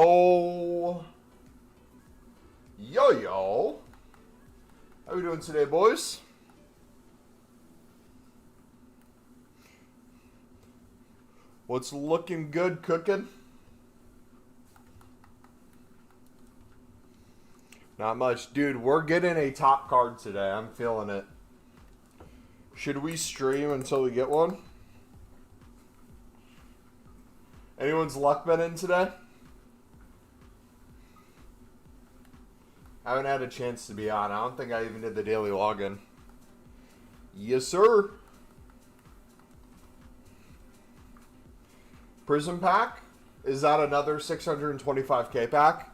Yo. Yo, yo. How we doing today, boys? What's looking good cooking? Not much. Dude, we're getting a top card today. I'm feeling it. Should we stream until we get one? Anyone's luck been in today? I haven't had a chance to be on. I don't think I even did the daily login. Yes, sir. Prism pack? Is that another 625k pack?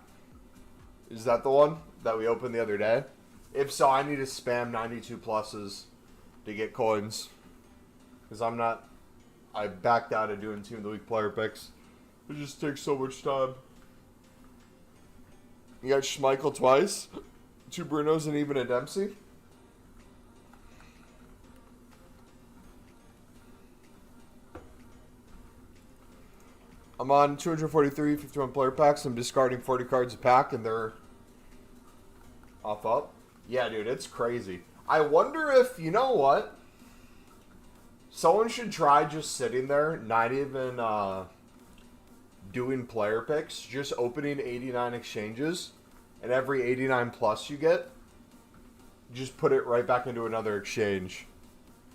Is that the one that we opened the other day? If so, I need to spam 92 pluses to get coins. Because I backed out of doing Team of the Week player picks. It just takes so much time. You got Schmeichel twice, 2 Brunos, and even a Dempsey. I'm on 243 51 player packs. I'm discarding 40 cards a pack, and they're up. Yeah, dude, it's crazy. I wonder if, you know what? Someone should try just sitting there, not even doing player picks, just opening 89 exchanges, and every 89 plus you get, just put it right back into another exchange,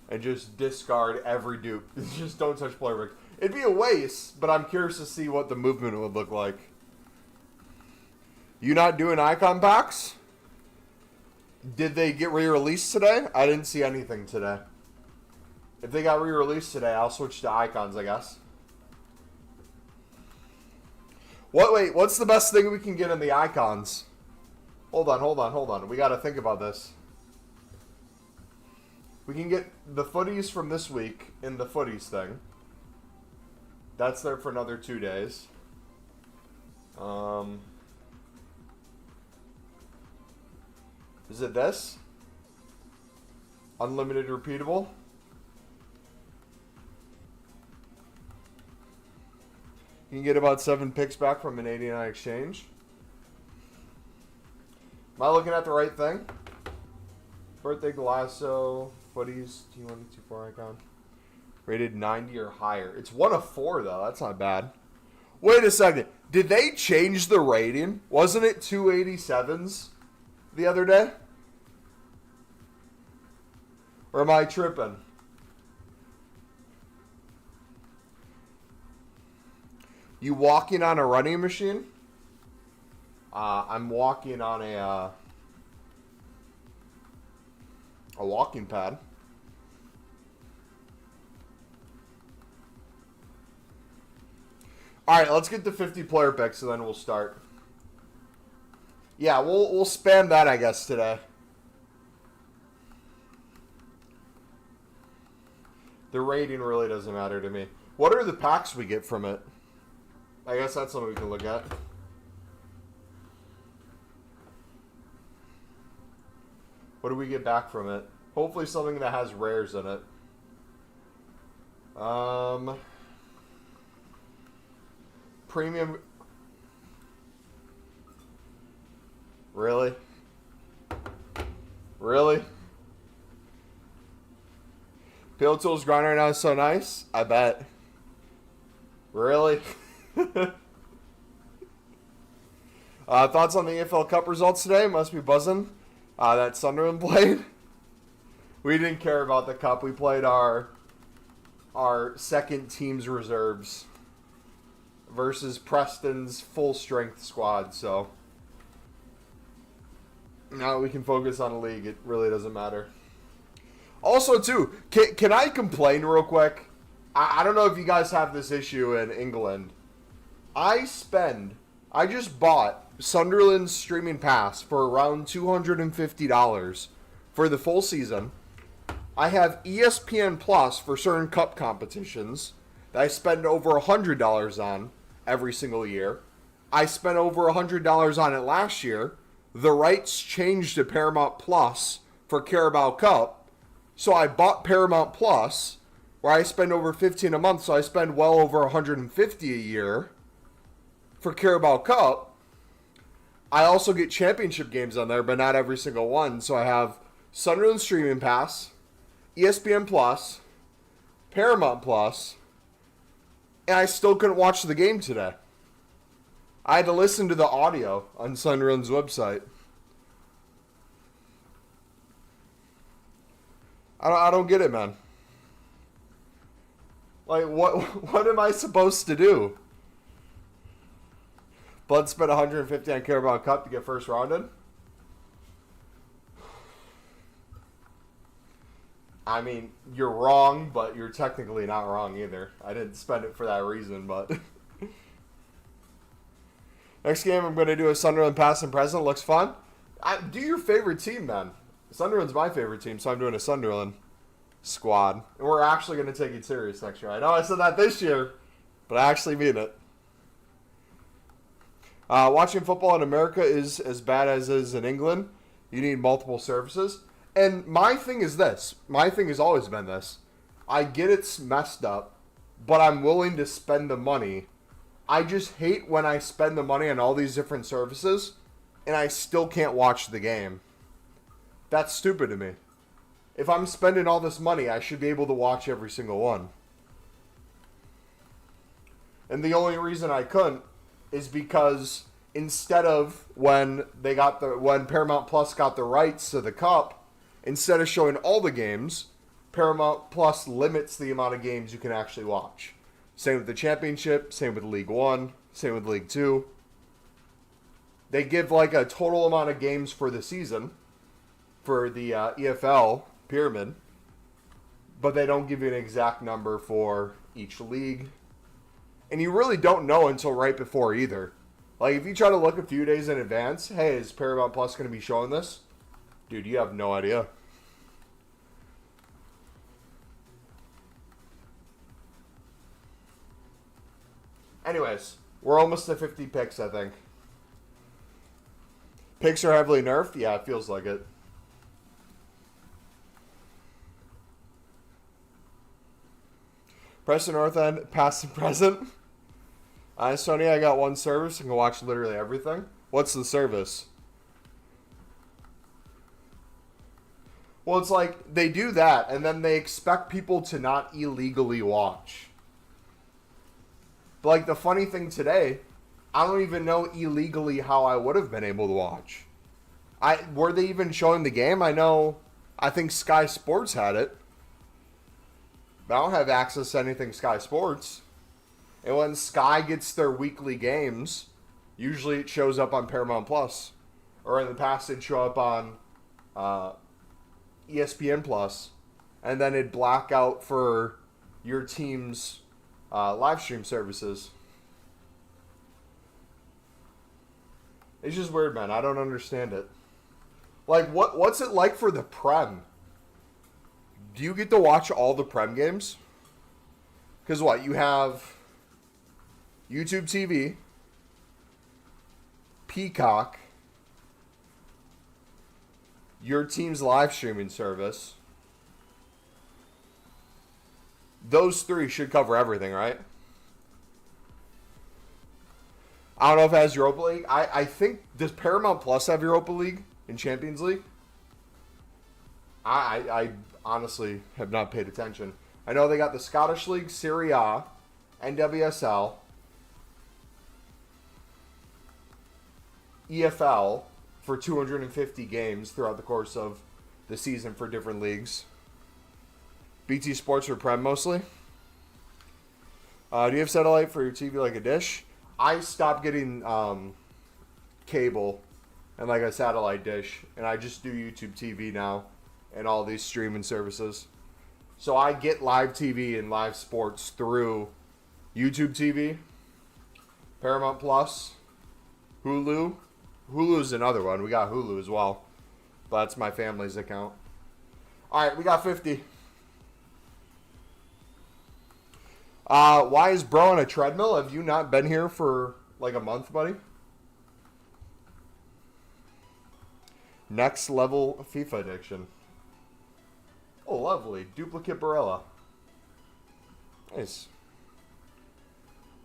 and just discard every dupe. Just don't touch player picks. It'd be a waste, but I'm curious to see what the movement would look like. You not doing icon packs? Did they get re-released today? I didn't see anything today. If they got re-released today, I'll switch to icons, I guess. Wait, what's the best thing we can get in the icons? Hold on. We got to think about this. We can get the footies from this week in the footies thing. That's there for another 2 days. Is it this? Unlimited repeatable? You can get about 7 picks back from an 89 exchange. Am I looking at the right thing? Birthday Galasso, footies, T124 icon. Rated 90 or higher. It's 1 of 4, though. That's not bad. Wait a second. Did they change the rating? Wasn't it 287s the other day? Or am I tripping? You walking on a running machine? I'm walking on a walking pad. All right, let's get the 50 player picks, and then we'll start. Yeah, we'll spam that, I guess, today. The rating really doesn't matter to me. What are the packs we get from it? I guess that's something we can look at. What do we get back from it? Hopefully something that has rares in it. Premium. Really? Really? Pill Tools grind right now is so nice. I bet. Really? Thoughts on the EFL Cup results today? Must be buzzing. That Sunderland played. We didn't care about the cup. We played our second team's reserves versus Preston's full strength squad. So now we can focus on a league. It really doesn't matter. Also, too, can I complain real quick? I don't know if you guys have this issue in England. I just bought Sunderland's streaming pass for around $250 for the full season. I have ESPN Plus for certain cup competitions that I spend over $100 on every single year. I spent over $100 on it last year. The rights changed to Paramount Plus for Carabao Cup, so I bought Paramount Plus, where I spend over $15 a month, so I spend well over $150 a year for Carabao Cup, I also get championship games on there, but not every single one. So I have Sunderland Streaming Pass, ESPN Plus, Paramount Plus, and I still couldn't watch the game today. I had to listen to the audio on Sunderland's website. I don't get it, man. Like, what am I supposed to do? Blood spent 150 on Carabao Cup to get first rounded? I mean, you're wrong, but you're technically not wrong either. I didn't spend it for that reason, but... Next game, I'm going to do a Sunderland past and present. Looks fun. Do your favorite team, man. Sunderland's my favorite team, so I'm doing a Sunderland squad. And we're actually going to take it serious next year. I know I said that this year, but I actually mean it. Watching football in America is as bad as it is in England. You need multiple services. And my thing is this. My thing has always been this. I get it's messed up, but I'm willing to spend the money. I just hate when I spend the money on all these different services and I still can't watch the game. That's stupid to me. If I'm spending all this money, I should be able to watch every single one. And the only reason I couldn't is because instead of when Paramount Plus got the rights to the Cup, instead of showing all the games, Paramount Plus limits the amount of games you can actually watch. Same with the Championship, same with League One, same with League Two. They give like a total amount of games for the season for the EFL pyramid, but they don't give you an exact number for each league. And you really don't know until right before either. Like, if you try to look a few days in advance, hey, is Paramount Plus going to be showing this? Dude, you have no idea. Anyways, we're almost to 50 picks, I think. Picks are heavily nerfed? Yeah, it feels like it. Preston North End, past and present. Sony, I got one service and can watch literally everything. What's the service? Well, it's like they do that and then they expect people to not illegally watch. But like the funny thing today, I don't even know illegally how I would have been able to watch. Were they even showing the game? I think Sky Sports had it. But I don't have access to anything Sky Sports. And when Sky gets their weekly games, usually it shows up on Paramount Plus. Or in the past it'd show up on ESPN Plus. And then it'd black out for your team's live stream services. It's just weird, man. I don't understand it. Like, what's it like for the Prem? Do you get to watch all the Prem games? Because what? You have YouTube TV, Peacock, your team's live streaming service. Those three should cover everything, right? I don't know if it has Europa League. I think, does Paramount Plus have Europa League in Champions League? I honestly have not paid attention. I know they got the Scottish League, Serie A, NWSL, EFL for 250 games throughout the course of the season for different leagues. BT Sports for Prem mostly. Do you have satellite for your TV like a dish? I stopped getting cable and like a satellite dish, and I just do YouTube TV now and all these streaming services. So I get live TV and live sports through YouTube TV, Paramount Plus, Hulu. Hulu's another one. We got Hulu as well, but that's my family's account. All right, we got 50. Why is bro on a treadmill? Have you not been here for like a month, buddy? Next level FIFA addiction. Oh, lovely. Duplicate Barella. Nice.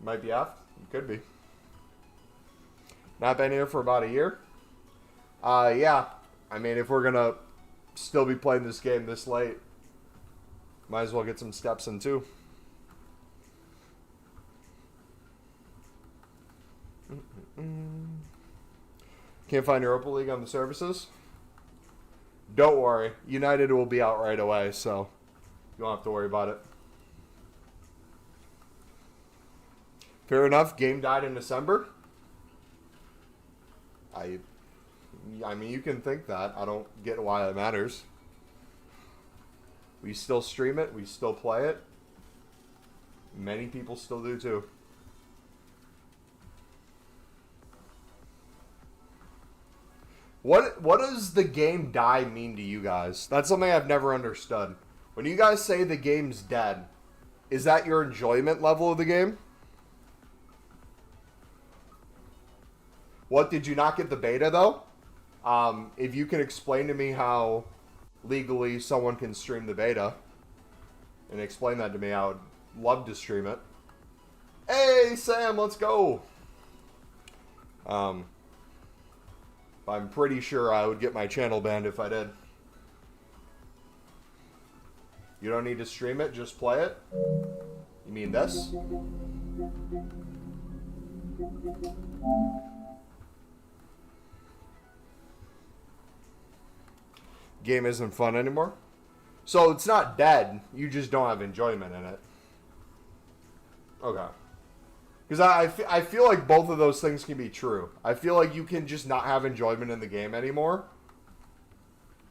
Might be off. Could be. Not been here for about a year? Yeah. I mean, if we're going to still be playing this game this late, might as well get some steps in too. Can't find Europa League on the services? Don't worry. United will be out right away, so you don't have to worry about it. Fair enough. Game died in December. I mean, you can think that. I don't get why it matters. We still stream it. We still play it. Many people still do too. What does the game die mean to you guys? That's something I've never understood. When you guys say the game's dead, is that your enjoyment level of the game? What, did you not get the beta though? If you can explain to me how legally someone can stream the beta and explain that to me, I would love to stream it. Hey Sam, let's go. I'm pretty sure I would get my channel banned if I did. You don't need to stream it, just play it? You mean this? Game isn't fun anymore? So it's not dead, you just don't have enjoyment in it. Okay. Because I feel like both of those things can be true. I feel like you can just not have enjoyment in the game anymore.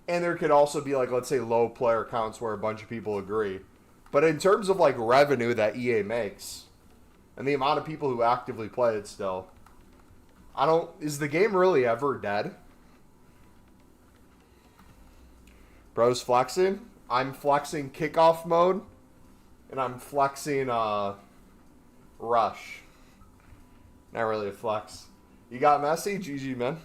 And there could also be, like, let's say low player counts where a bunch of people agree. But in terms of, like, revenue that EA makes, and the amount of people who actively play it still, is the game really ever dead? Bro's flexing. I'm flexing kickoff mode. And I'm flexing, rush. Not really a flex. You got Messi? GG, man.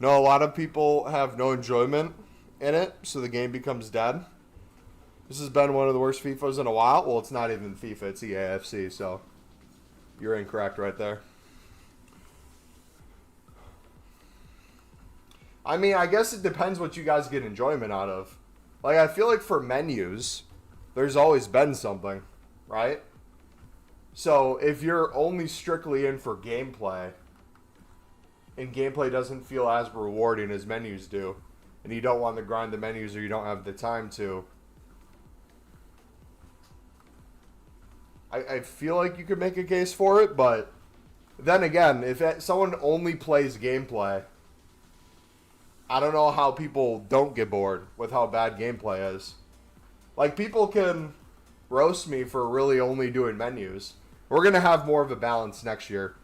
No, a lot of people have no enjoyment in it, so the game becomes dead. This has been one of the worst FIFAs in a while. Well, it's not even FIFA, it's EAFC, so you're incorrect right there. I mean, I guess it depends what you guys get enjoyment out of. Like, I feel like for menus, there's always been something, right? So, if you're only strictly in for gameplay, and gameplay doesn't feel as rewarding as menus do, and you don't want to grind the menus or you don't have the time to, I feel like you could make a case for it, but then again, if someone only plays gameplay, I don't know how people don't get bored with how bad gameplay is. Like, people can roast me for really only doing menus. We're going to have more of a balance next year.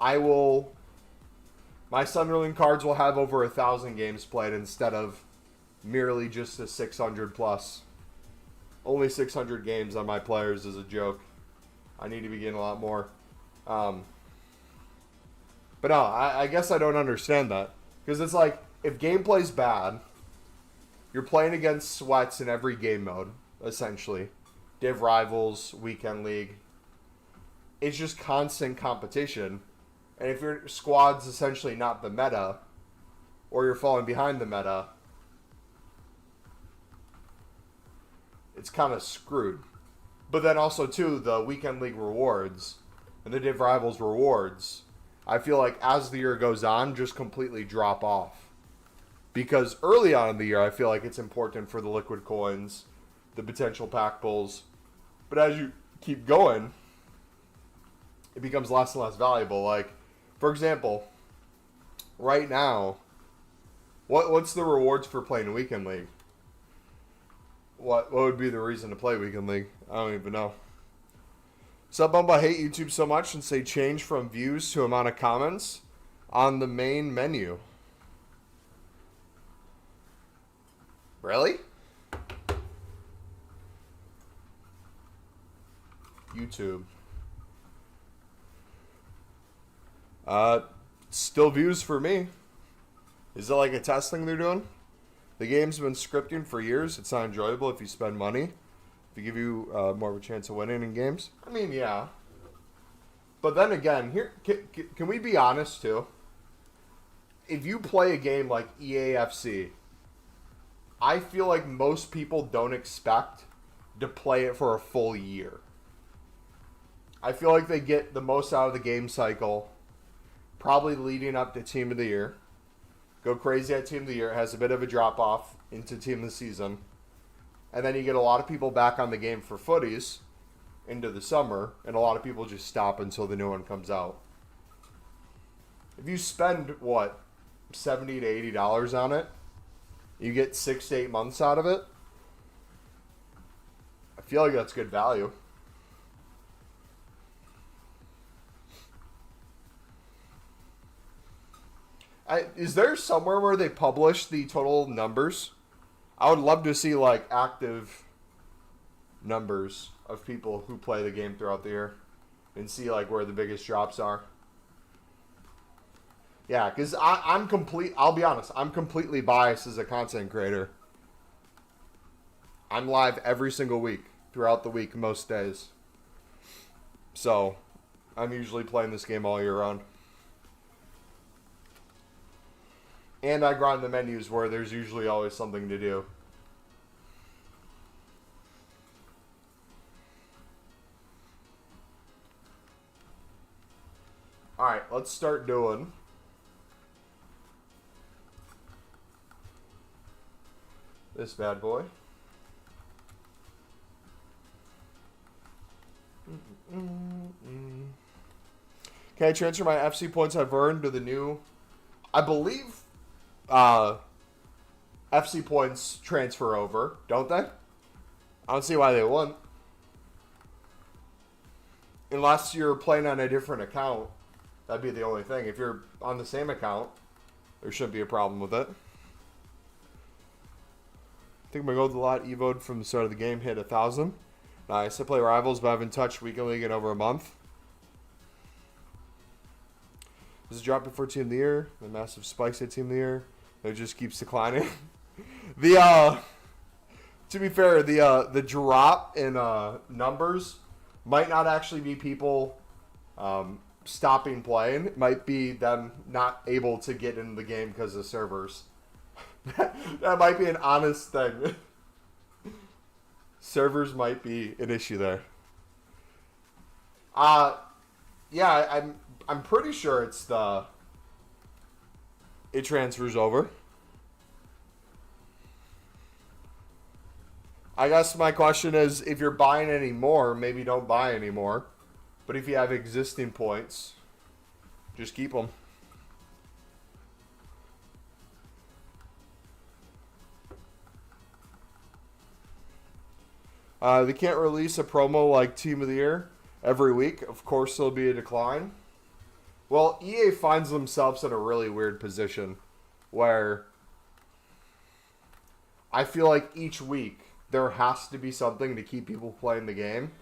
My Sunderland cards will have over 1,000 games played instead of merely just the 600 plus. Only 600 games on my players is a joke. I need to be getting a lot more. But no, I guess I don't understand that. Because it's like, if gameplay's bad, you're playing against sweats in every game mode, essentially. Div Rivals, Weekend League. It's just constant competition. And if your squad's essentially not the meta, or you're falling behind the meta, it's kind of screwed. But then also, too, the Weekend League rewards and the Div Rivals rewards, I feel like as the year goes on, just completely drop off. Because early on in the year, I feel like it's important for the liquid coins, the potential pack pulls. But as you keep going, it becomes less and less valuable. Like, for example, right now, what's the rewards for playing Weekend League? What would be the reason to play Weekend League? I don't even know. Sup, Bumba, hate YouTube so much and say change from views to amount of comments on the main menu. Really? YouTube. Still views for me. Is it like a test thing they're doing? The game's been scripting for years. It's not enjoyable if you spend money. To give you more of a chance of winning in games? I mean, yeah. But then again, here can we be honest too? If you play a game like EAFC, I feel like most people don't expect to play it for a full year. I feel like they get the most out of the game cycle, probably leading up to Team of the Year. Go crazy at Team of the Year. It has a bit of a drop-off into Team of the Season. And then you get a lot of people back on the game for footies into the summer, and a lot of people just stop until the new one comes out. If you spend, what, $70 to $80 on it, you get 6 to 8 months out of it, I feel like that's good value. Is there somewhere where they publish the total numbers? I would love to see, like, active numbers of people who play the game throughout the year and see, like, where the biggest drops are. Yeah, because I'll be honest, I'm completely biased as a content creator. I'm live every single week, throughout the week, most days. So, I'm usually playing this game all year round. And I grind the menus where there's usually always something to do. Alright, let's start doing this bad boy. Can I transfer my FC points I've earned to the new... I believe FC points transfer over, don't they? I don't see why they wouldn't. Unless you're playing on a different account, that'd be the only thing. If you're on the same account, there shouldn't be a problem with it. I think my gold a lot evoed from the start of the game hit 1,000. Nice. I play Rivals, but I haven't touched Weekend League in over a month. This is dropped before Team of the Year. The massive spikes at Team of the Year. It just keeps declining. To be fair, the drop in numbers might not actually be people stopping playing. It might be them not able to get into the game because of servers. That might be an honest thing. Servers might be an issue there. Yeah, I'm pretty sure it transfers over. I guess my question is, if you're buying any more, maybe don't buy any more. But if you have existing points, just keep them. They can't release a promo like Team of the Year every week. Of course, there'll be a decline. Well, EA finds themselves in a really weird position where I feel like each week there has to be something to keep people playing the game.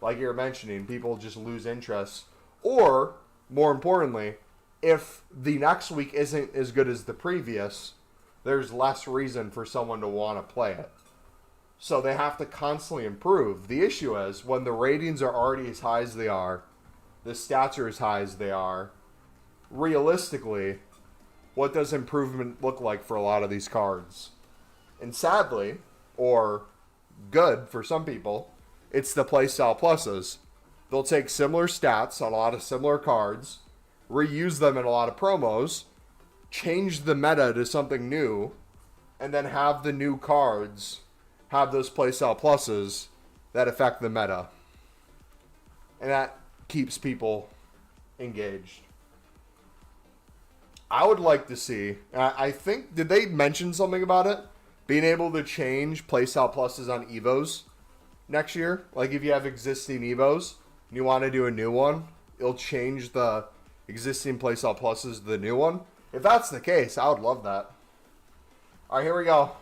Like you're mentioning, people just lose interest. Or, more importantly, if the next week isn't as good as the previous, there's less reason for someone to want to play it. So they have to constantly improve. The issue is, when the ratings are already as high as they are, the stats are as high as they are, realistically, what does improvement look like for a lot of these cards? And sadly, or good for some people, it's the playstyle pluses. They'll take similar stats on a lot of similar cards, reuse them in a lot of promos, change the meta to something new, and then have the new cards have those playstyle pluses that affect the meta. And that keeps people engaged. I would like to see, I think, did they mention something about it? Being able to change playstyle pluses on Evos next year? Like if you have existing Evos and you want to do a new one, it'll change the existing playstyle pluses to the new one. If that's the case, I would love that. Alright, here we go.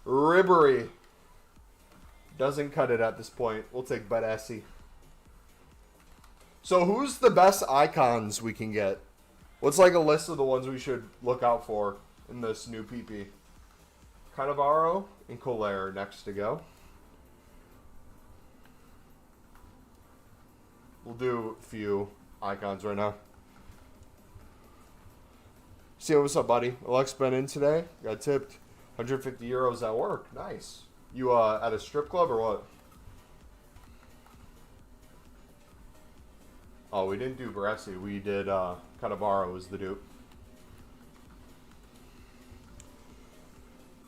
Ribery. Doesn't cut it at this point. We'll take Badassi. So who's the best icons we can get? What's like a list of the ones we should look out for in this new PP? Cannavaro and Colère next to go. We'll do a few icons right now. See what's up, buddy? Alex been in today. Got tipped 150 euros at work. Nice. You at a strip club or what? Oh, we didn't do Baresi. We did Cannavaro was the dupe.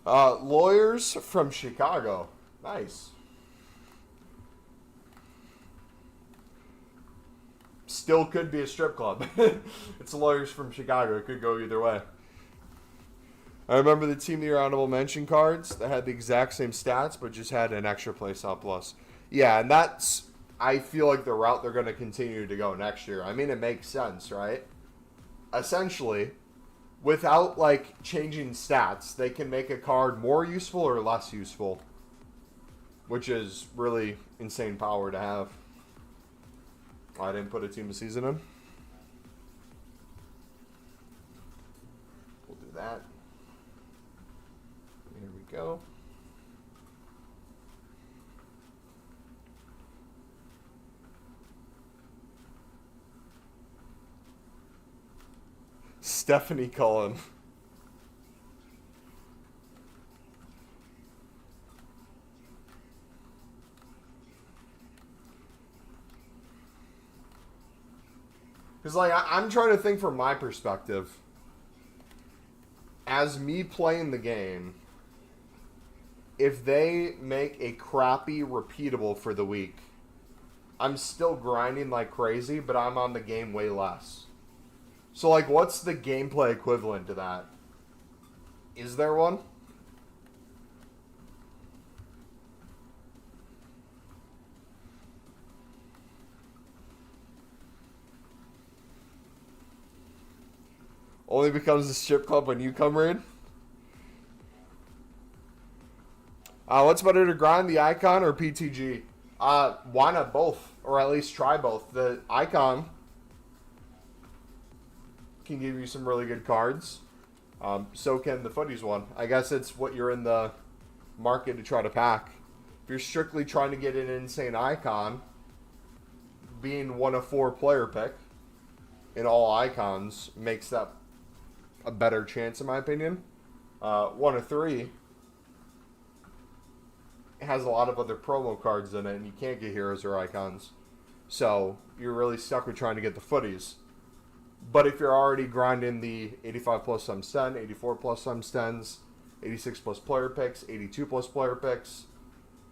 Lawyers from Chicago. Nice. Still could be a strip club. It's lawyers from Chicago. It could go either way. I remember the team of your honorable mention cards that had the exact same stats, but just had an extra place out plus. Yeah, and that's, I feel like the route they're going to continue to go next year. I mean, it makes sense, right? Essentially, without like changing stats, they can make a card more useful or less useful, which is really insane power to have. I didn't put a team of season in. We'll do that. Here we go. Stephanie Cullen. Because, like, I'm trying to think from my perspective. As me playing the game, if they make a crappy repeatable for the week, I'm still grinding like crazy, but I'm on the game way less. So, like, what's the gameplay equivalent to that? Is there one? Only becomes a strip club when you come in? What's better to grind, the Icon or PTG? Why not both? Or at least try both. The Icon can give you some really good cards. So can the Footies one. I guess it's what you're in the market to try to pack. If you're strictly trying to get an insane Icon, being 1 of 4 player pick in all Icons makes that a better chance, in my opinion. 1 of 3 has a lot of other promo cards in it, and you can't get heroes or icons. So you're really stuck with trying to get the Footies. But if you're already grinding the 85 plus some sten, 84 plus some stens, 86 plus player picks, 82 plus player picks,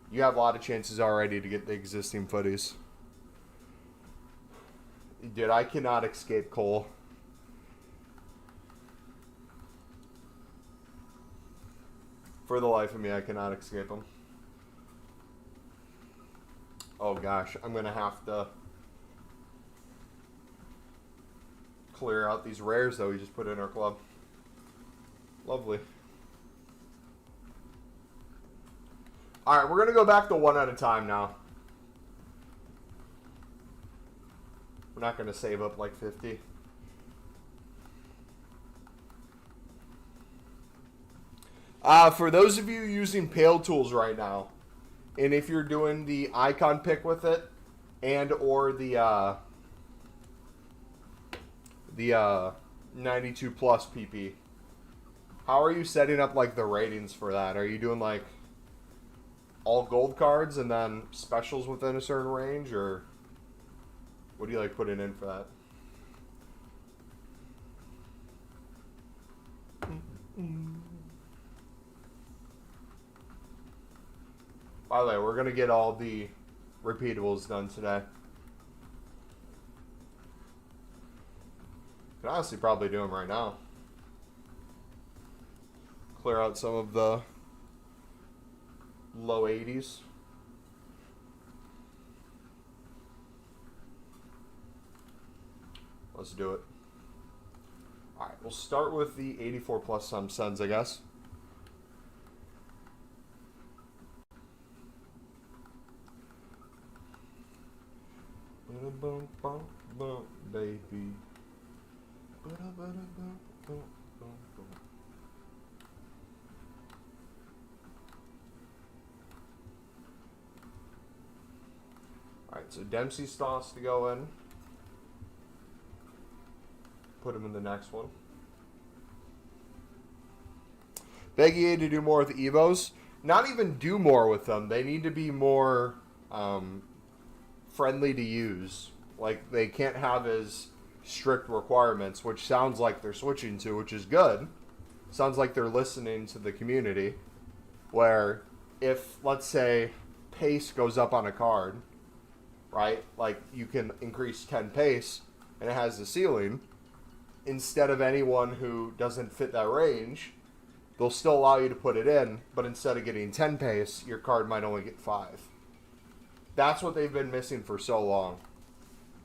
you have a lot of chances already to get the existing Footies. Dude, I cannot escape Cole. For the life of me, I cannot escape him. Oh gosh, I'm going to have to clear out these rares that we just put in our club. Lovely. Alright, we're going to go back to 1 at a time now. We're not going to save up like 50. For those of you using Pale Tools right now, and if you're doing the Icon pick with it, and or the 92 plus PP, how are you setting up like the ratings for that? Are you doing like all gold cards and then specials within a certain range, or what do you like putting in for that? By the way, we're going to get all the repeatables done today. Can honestly probably do them right now. Clear out some of the low 80s. Let's do it. Alright, we'll start with the 84 plus some sons, I guess. Baby. Alright, so Dempsey still has to go in. Put him in the next one. Beg EA to do more with the Evos. Not even do more with them. They need to be more friendly to use. Like, they can't have as strict requirements, which sounds like they're switching to, which is good. Sounds like they're listening to the community. Where if, let's say, pace goes up on a card, right? Like, you can increase 10 pace, and it has the ceiling. Instead of anyone who doesn't fit that range, they'll still allow you to put it in, but instead of getting 10 pace, your card might only get 5. That's what they've been missing for so long.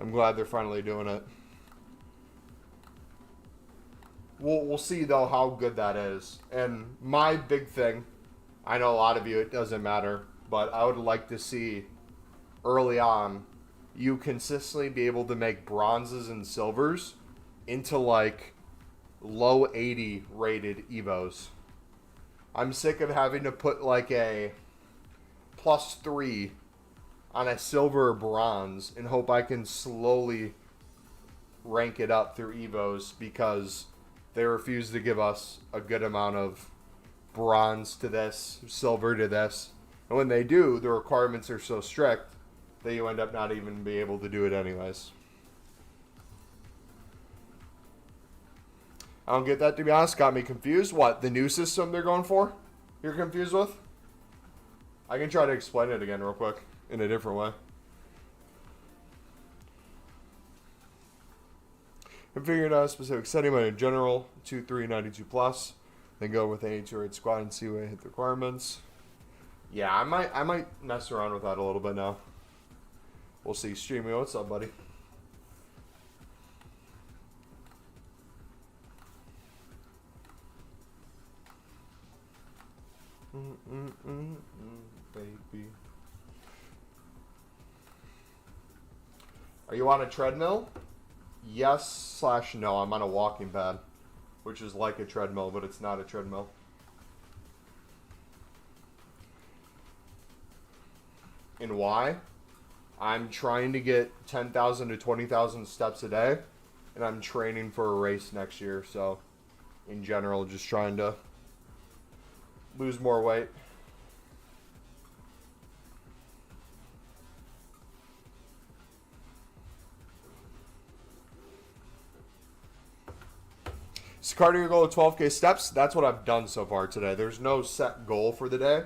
I'm glad they're finally doing it. We'll see, though, how good that is. And my big thing, I know a lot of you, it doesn't matter, but I would like to see early on you consistently be able to make bronzes and silvers into, like, low 80 rated Evos. I'm sick of having to put, like, a +3 on a silver or bronze and hope I can slowly rank it up through Evos because they refuse to give us a good amount of bronze to this, silver to this. And when they do, the requirements are so strict that you end up not even be able to do it anyways. I don't get that, to be honest. Got me confused. What, the new system they're going for? You're confused with? I can try to explain it again real quick in a different way. Configured out a specific setting, but in general, 2-3-92 plus. Then go with an 82 rate squad and see where I hit the requirements. Yeah, I might mess around with that a little bit now. We'll see. Streamy, what's up, buddy? Baby. Are you on a treadmill? Yes/no. I'm on a walking pad, which is like a treadmill, but it's not a treadmill. And why? I'm trying to get 10,000 to 20,000 steps a day, and I'm training for a race next year. So, in general, just trying to lose more weight. So cardio goal of 12K steps. That's what I've done so far today. There's no set goal for the day.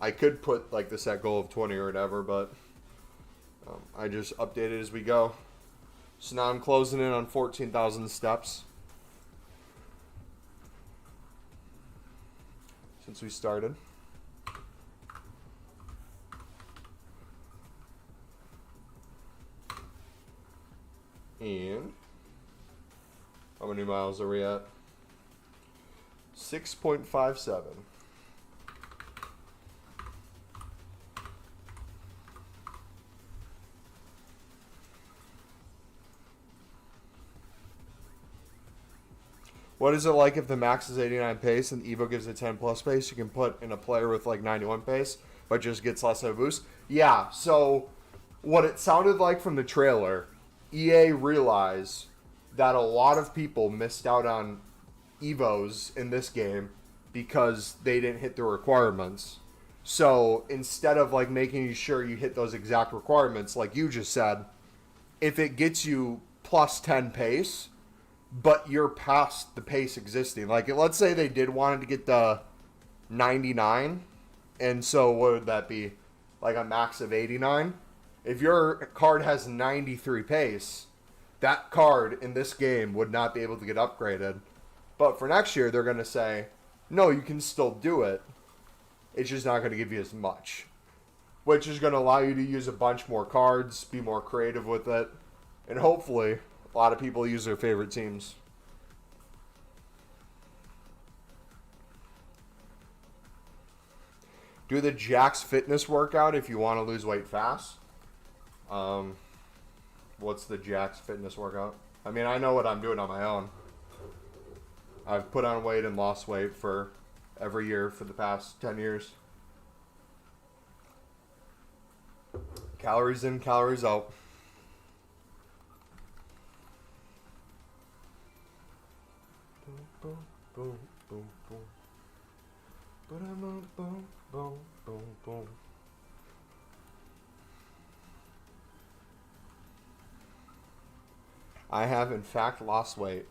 I could put like the set goal of 20 or whatever, but I just update it as we go. So now I'm closing in on 14,000 steps since we started. And how many miles are we at? 6.57. What is it like if the max is 89 pace and Evo gives it 10 plus pace? You can put in a player with like 91 pace, but just gets less of a boost. Yeah, so what it sounded like from the trailer, EA realized that a lot of people missed out on Evos in this game because they didn't hit the requirements. So instead of like making sure you hit those exact requirements, like you just said, if it gets you plus 10 pace, but you're past the pace existing. Like, let's say they did want to get the 99, and so what would that be? Like a max of 89? If your card has 93 pace, that card in this game would not be able to get upgraded. But for next year, they're going to say, no, you can still do it. It's just not going to give you as much. Which is going to allow you to use a bunch more cards, be more creative with it, and hopefully a lot of people use their favorite teams. Do the Jack's fitness workout if you want to lose weight fast. What's the Jack's fitness workout? I mean, I know what I'm doing on my own. I've put on weight and lost weight for every year for the past 10 years. Calories in, calories out. Boom, boom, boom, boom, boom. Boom, boom, boom, boom, boom. I have, in fact, lost weight.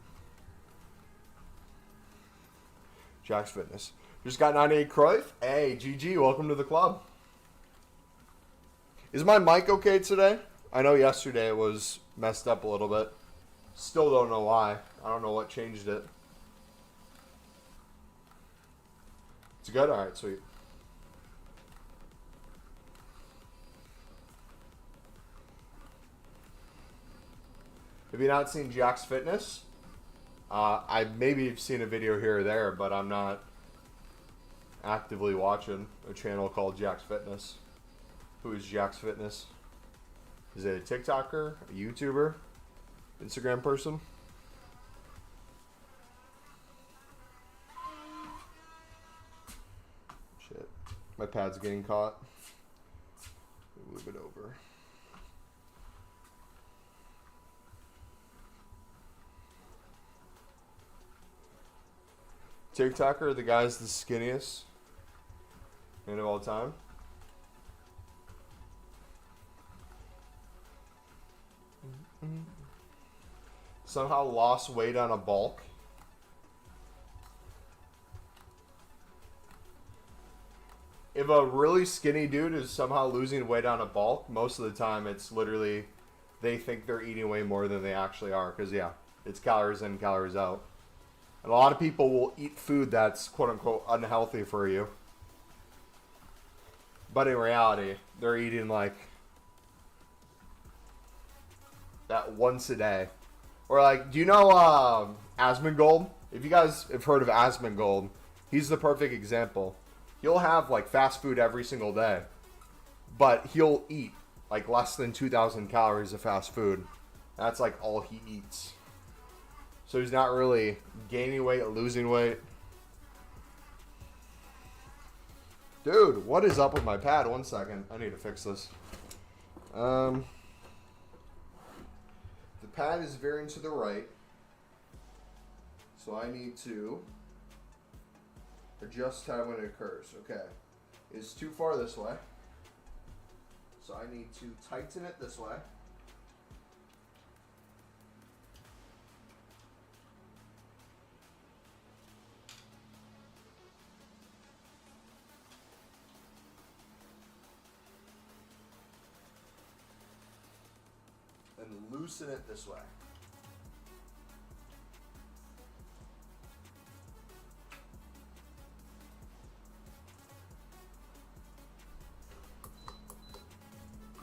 Jack's Fitness. Just got 98 Cruyff. Hey, GG, welcome to the club. Is my mic okay today? I know yesterday it was messed up a little bit. Still don't know why. I don't know what changed it. It's good? Alright, sweet. Have you not seen Jack's Fitness? I maybe have seen a video here or there, but I'm not actively watching a channel called Jack's Fitness. Who is Jack's Fitness? Is it a TikToker, a YouTuber, Instagram person? Shit. My pad's getting caught. Move it over. TikToker, the guy's the skinniest man of all time. Somehow lost weight on a bulk. If a really skinny dude is somehow losing weight on a bulk, most of the time it's literally they think they're eating way more than they actually are. Because, yeah, it's calories in, calories out. And a lot of people will eat food that's quote-unquote unhealthy for you. But in reality, they're eating like that once a day. Or like, do you know Asmongold? If you guys have heard of Asmongold, he's the perfect example. He'll have like fast food every single day. But he'll eat like less than 2,000 calories of fast food. That's like all he eats. So he's not really gaining weight or losing weight. Dude, what is up with my pad? 1 second. I need to fix this. The pad is veering to the right. So I need to adjust time when it occurs. Okay. It's too far this way. So I need to tighten it this way. And loosen it this way.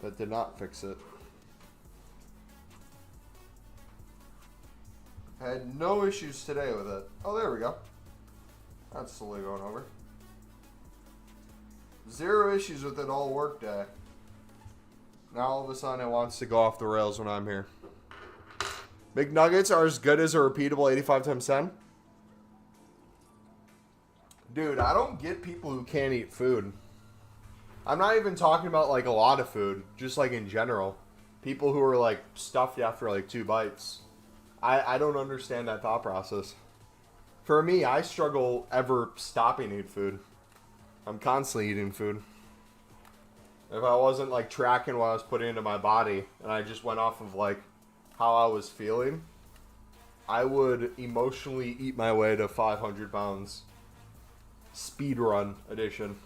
That did not fix it. I had no issues today with it. Oh, there we go. That's slowly going over. 0 issues with it all work day. Now all of a sudden it wants to go off the rails when I'm here. McNuggets are as good as a repeatable 85 times 10. Dude, I don't get people who can't eat food. I'm not even talking about like a lot of food, just like in general. People who are like stuffed after like 2 bites. I don't understand that thought process. For me, I struggle ever stopping eating food. I'm constantly eating food. If I wasn't like tracking what I was putting into my body and I just went off of like how I was feeling, I would emotionally eat my way to 500 pounds. Speedrun edition.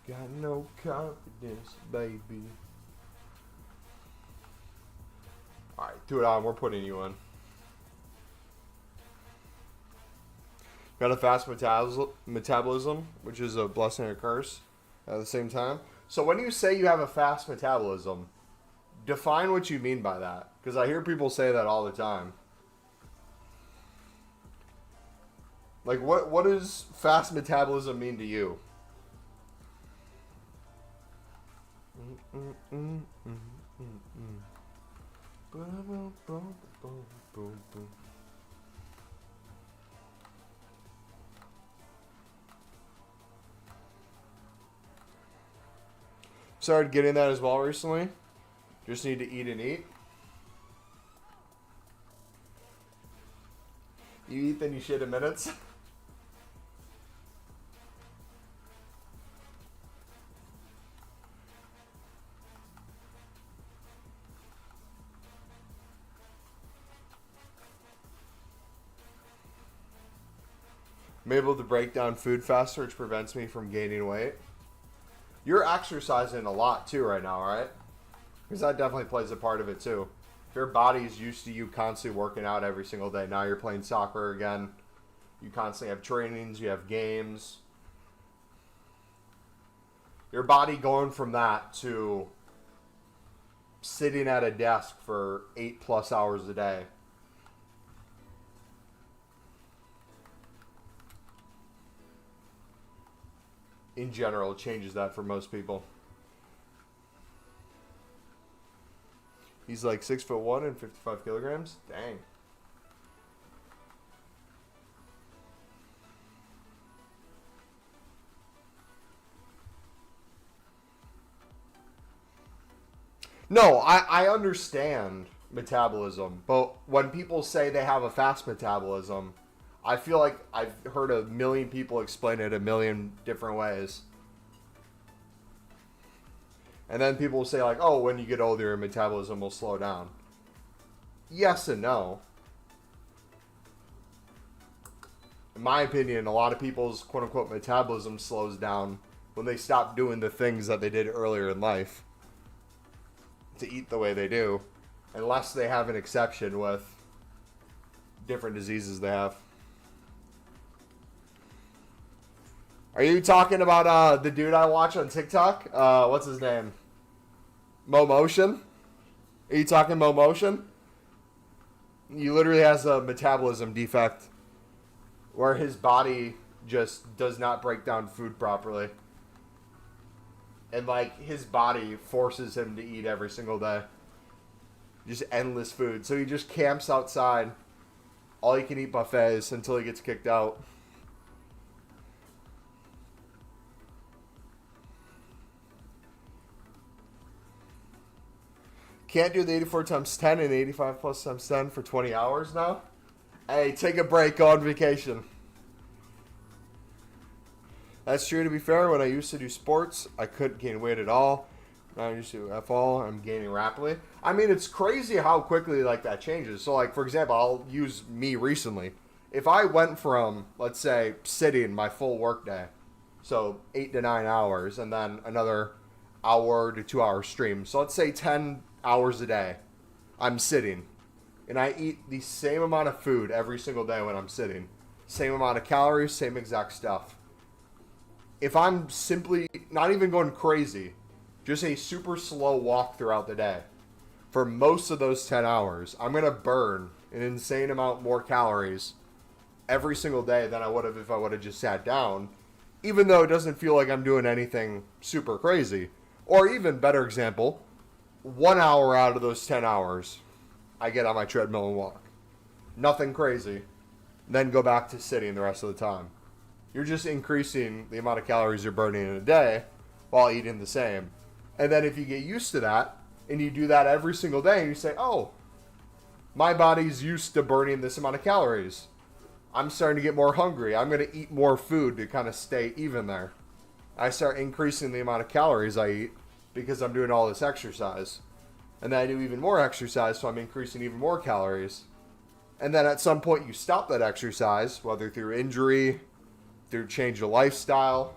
Got no confidence, baby. Alright, do it on. We're putting you in. Got a fast metabolism, which is a blessing and a curse at the same time. So when you say you have a fast metabolism, define what you mean by that. Because I hear people say that all the time. Like, what does fast metabolism mean to you? Started getting that as well recently. Just need to eat and eat. You eat, then you shit in minutes. I'm able to break down food faster, which prevents me from gaining weight. You're exercising a lot too right now, right? Because that definitely plays a part of it too. If your body's used to you constantly working out every single day, now you're playing soccer again. You constantly have trainings, you have games. Your body going from that to sitting at a desk for 8+ hours a day. In general, it changes that for most people. He's like 6'1" and 55 kilograms. Dang. No, I understand metabolism, but when people say they have a fast metabolism, I feel like I've heard a million people explain it a million different ways. And then people will say like, oh, when you get older, your metabolism will slow down. Yes and no. In my opinion, a lot of people's quote-unquote metabolism slows down when they stop doing the things that they did earlier in life to eat the way they do, unless they have an exception with different diseases they have. Are you talking about the dude I watch on TikTok? What's his name? Mo Motion? Are you talking Mo Motion? He literally has a metabolism defect where his body just does not break down food properly. And like his body forces him to eat every single day. Just endless food. So he just camps outside, all you can eat buffets until he gets kicked out. Can't do the 84 times 10 and 85 plus times 10 for 20 hours now? Hey, take a break, go on vacation. That's true, to be fair. When I used to do sports, I couldn't gain weight at all. Now I used to F-all, I'm gaining rapidly. I mean, it's crazy how quickly like that changes. So like, for example, I'll use me recently. If I went from, let's say, sitting my full workday, so 8 to 9 hours, and then another hour to 2 hour stream. So let's say 10 hours a day, I'm sitting, and I eat the same amount of food every single day when I'm sitting. Same amount of calories, same exact stuff. If I'm simply not even going crazy, just a super slow walk throughout the day, for most of those 10 hours, I'm going to burn an insane amount more calories every single day than I would have if I would have just sat down, even though it doesn't feel like I'm doing anything super crazy. Or even better example, 1 hour out of those 10 hours, I get on my treadmill and walk. Nothing crazy. Then go back to sitting the rest of the time. You're just increasing the amount of calories you're burning in a day while eating the same. And then if you get used to that, and you do that every single day, and you say, oh, my body's used to burning this amount of calories. I'm starting to get more hungry. I'm going to eat more food to kind of stay even there. I start increasing the amount of calories I eat because I'm doing all this exercise. And then I do even more exercise, so I'm increasing even more calories. And then at some point you stop that exercise, whether through injury, through change of lifestyle,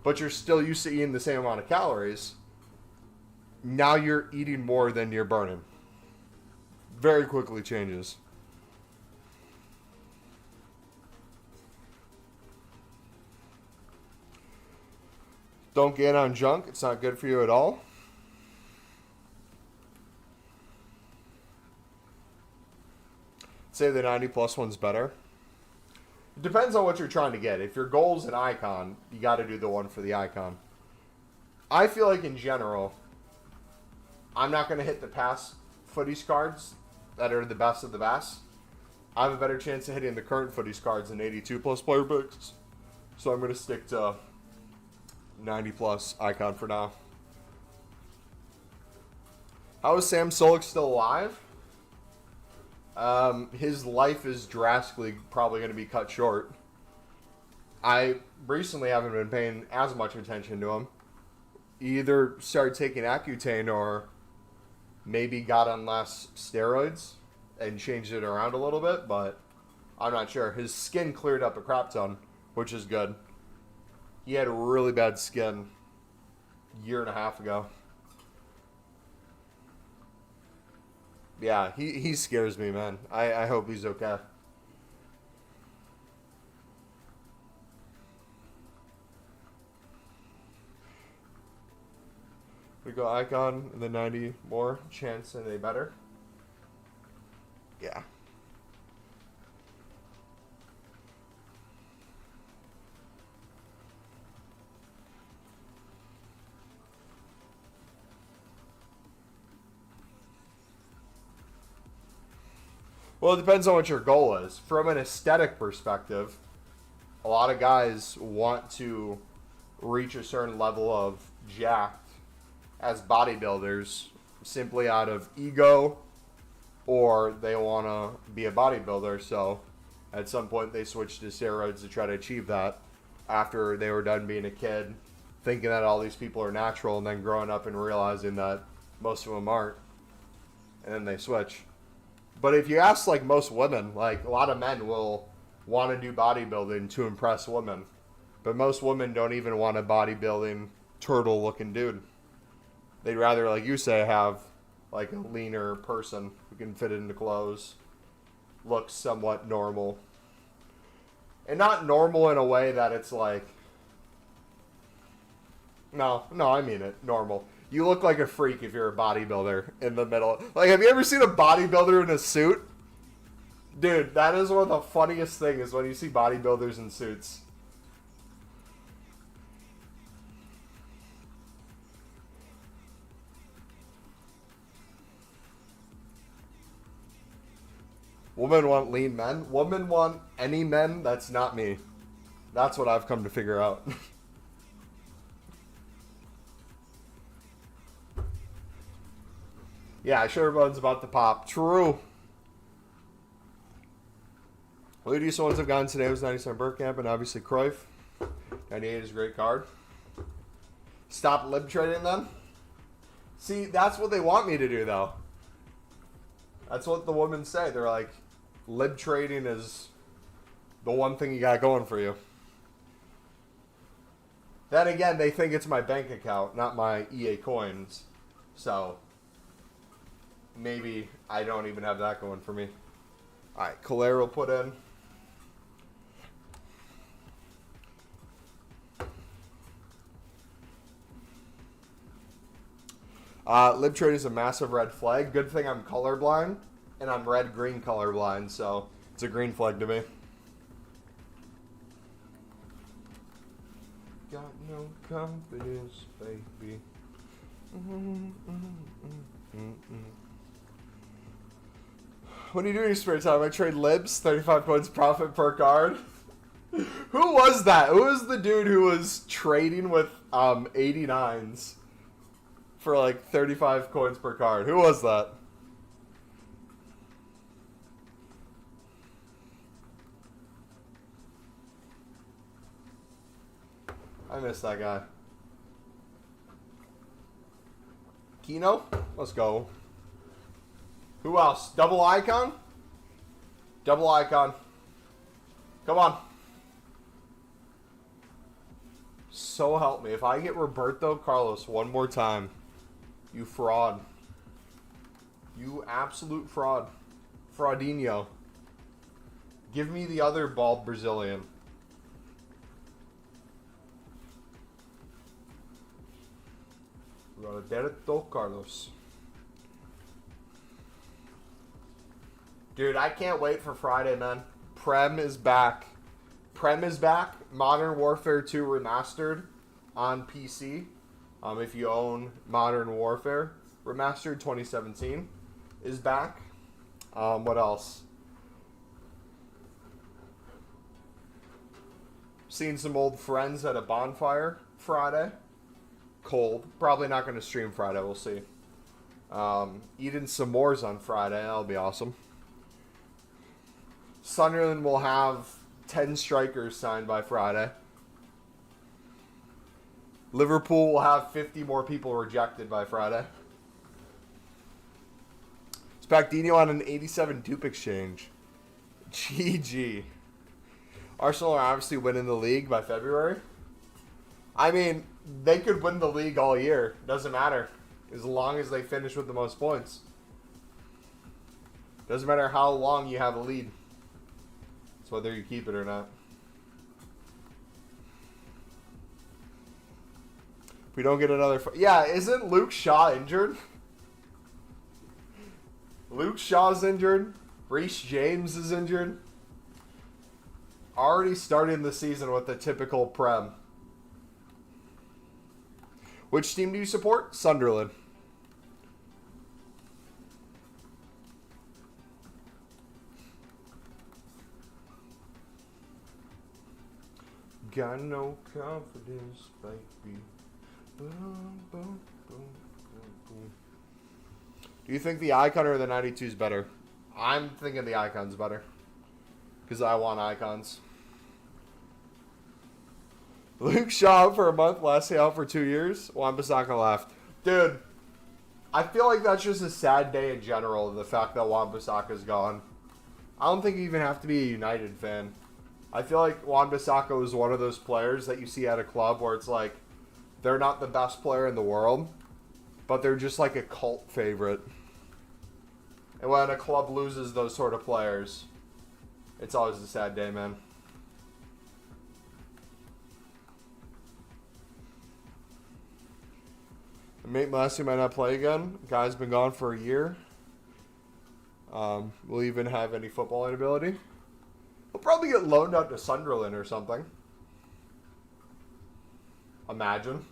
but you're still used to eating the same amount of calories. Now you're eating more than you're burning. Very quickly changes. Don't gain on junk. It's not good for you at all. Say the 90 plus one's better. It depends on what you're trying to get. If your goal is an icon, you got to do the one for the icon. I feel like in general, I'm not going to hit the past footies cards that are the best of the best. I have a better chance of hitting the current footies cards than 82 plus player picks. So I'm going to stick to 90 plus icon for now. How is Sam Solik still alive? His life is drastically probably going to be cut short. I recently haven't been paying as much attention to him. He either started taking Accutane or maybe got on less steroids and changed it around a little bit, but I'm not sure. His skin cleared up a crap ton, which is good. He had really bad skin a year and a half ago. Yeah, he scares me, man. I hope he's okay. We go Icon in the 90 more chance and they better. Yeah. Well, it depends on what your goal is. From an aesthetic perspective, a lot of guys want to reach a certain level of jacked as bodybuilders simply out of ego, or they want to be a bodybuilder. So at some point they switch to steroids to try to achieve that after they were done being a kid, thinking that all these people are natural, and then growing up and realizing that most of them aren't, and then they switch. But if you ask, like, most women, like, a lot of men will want to do bodybuilding to impress women. But most women don't even want a bodybuilding, turtle-looking dude. They'd rather, like you say, have, like, a leaner person who can fit into clothes, looks somewhat normal. And not normal in a way that it's like... No, I mean it. Normal. You look like a freak if you're a bodybuilder in the middle. Like, have you ever seen a bodybuilder in a suit? Dude, that is one of the funniest things when you see bodybuilders in suits. Women want lean men. Women want any men that's not me. That's what I've come to figure out. Yeah, sure everyone's about to pop. True. Luckiest ones I've gotten today was 97 Bergkamp and obviously Cruyff. 98 is a great card. Stop lib trading then? See, that's what they want me to do though. That's what the women say. They're like, lib trading is the one thing you got going for you. Then again, they think it's my bank account, not my EA coins. So... maybe I don't even have that going for me. Alright, Calero put in. Lib trade is a massive red flag. Good thing I'm colorblind, and I'm red-green colorblind, so it's a green flag to me. Got no confidence, baby. What do you do in your spare time? I trade libs, 35 points profit per card. Who was that? Who was the dude who was trading with 89s for like 35 coins per card? Who was that? I missed that guy. Kino? Let's go. Who else? Double icon? Double icon. Come on. So help me. If I get Roberto Carlos one more time, you fraud. You absolute fraud. Fraudinho. Give me the other bald Brazilian. Roberto Carlos. Dude, I can't wait for Friday, man. Prem is back. Prem is back. Modern Warfare 2 Remastered on PC. If you own Modern Warfare Remastered 2017 is back. What else? Seen some old friends at a bonfire Friday. Cold. Probably not going to stream Friday. We'll see. Eating some s'mores on Friday. That'll be awesome. Sunderland will have 10 strikers signed by Friday. Liverpool will have 50 more people rejected by Friday. Spagdino on an 87 dupe exchange. GG. Arsenal are obviously winning the league by February. I mean, they could win the league all year. Doesn't matter. As long as they finish with the most points. Doesn't matter how long you have a lead. It's whether you keep it or not. If we don't get another... Yeah, isn't Luke Shaw injured? Luke Shaw's injured. Reece James is injured. Already starting the season with the typical Prem. Which team do you support? Sunderland. Got no confidence, baby. Boom, boom, boom, boom, boom. Do you think the Icon or the 92 is better? I'm thinking the Icon's better. Because I want Icons. Luke Shaw out for a month, Lassie out for 2 years. Wan-Bissaka left. Dude, I feel like that's just a sad day in general, the fact that Wan-Bissaka's gone. I don't think you even have to be a United fan. I feel like Wan-Bissaka was one of those players that you see at a club where it's like, they're not the best player in the world, but they're just like a cult favorite. And when a club loses those sort of players, it's always a sad day, man. Mate Massey might not play again. Guy's been gone for a year. Will he even have any football ability? He'll probably get loaned out to Sunderland or something. Imagine.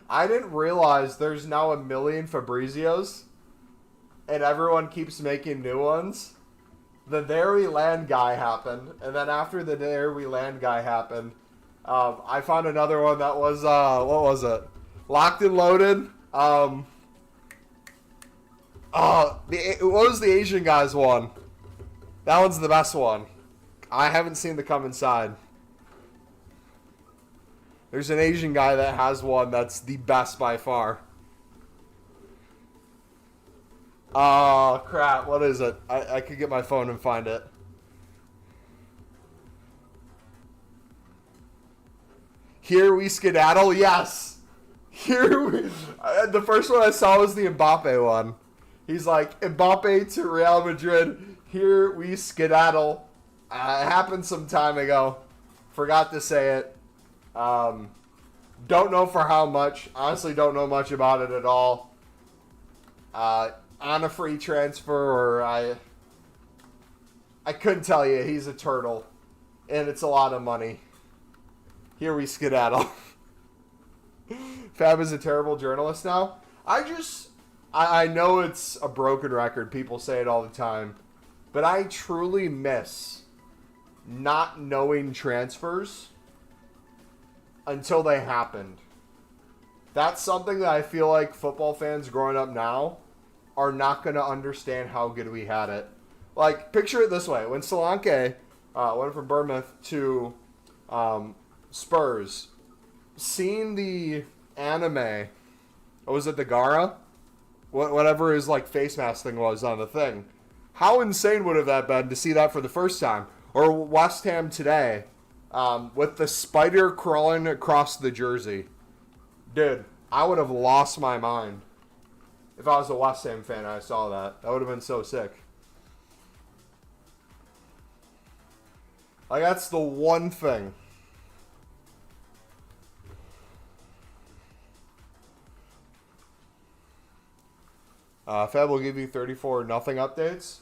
I didn't realize there's now 1 million Fabrizios, and everyone keeps making new ones. The There We Land guy happened, and then after the There We Land guy happened, I found another one that was, what was it? Locked and Loaded. What was the Asian guy's one? That one's the best one. I haven't seen the come inside. There's an Asian guy that has one that's the best by far. Oh, crap. What is it? I could get my phone and find it. Here We Skedaddle? Yes. Here we... the first one I saw was the Mbappe one. He's like, Mbappe to Real Madrid. Here we skedaddle. It happened some time ago. Forgot to say it. Don't know for how much. Honestly, don't know much about it at all. On a free transfer, or I couldn't tell you. He's a turtle, and it's a lot of money. Here we skedaddle. Fab is a terrible journalist now. I know it's a broken record. People say it all the time. But I truly miss not knowing transfers until they happened. That's something that I feel like football fans growing up now are not going to understand how good we had it. Like, picture it this way. When Solanke went from Bournemouth to Spurs, seeing the anime, what was it, the Gara? Whatever his like face mask thing was on the thing. How insane would have that been to see that for the first time? Or West Ham today, with the spider crawling across the jersey. Dude, I would have lost my mind if I was a West Ham fan and I saw that. That would have been so sick. Like, that's the one thing. Fab will give you 34 nothing updates.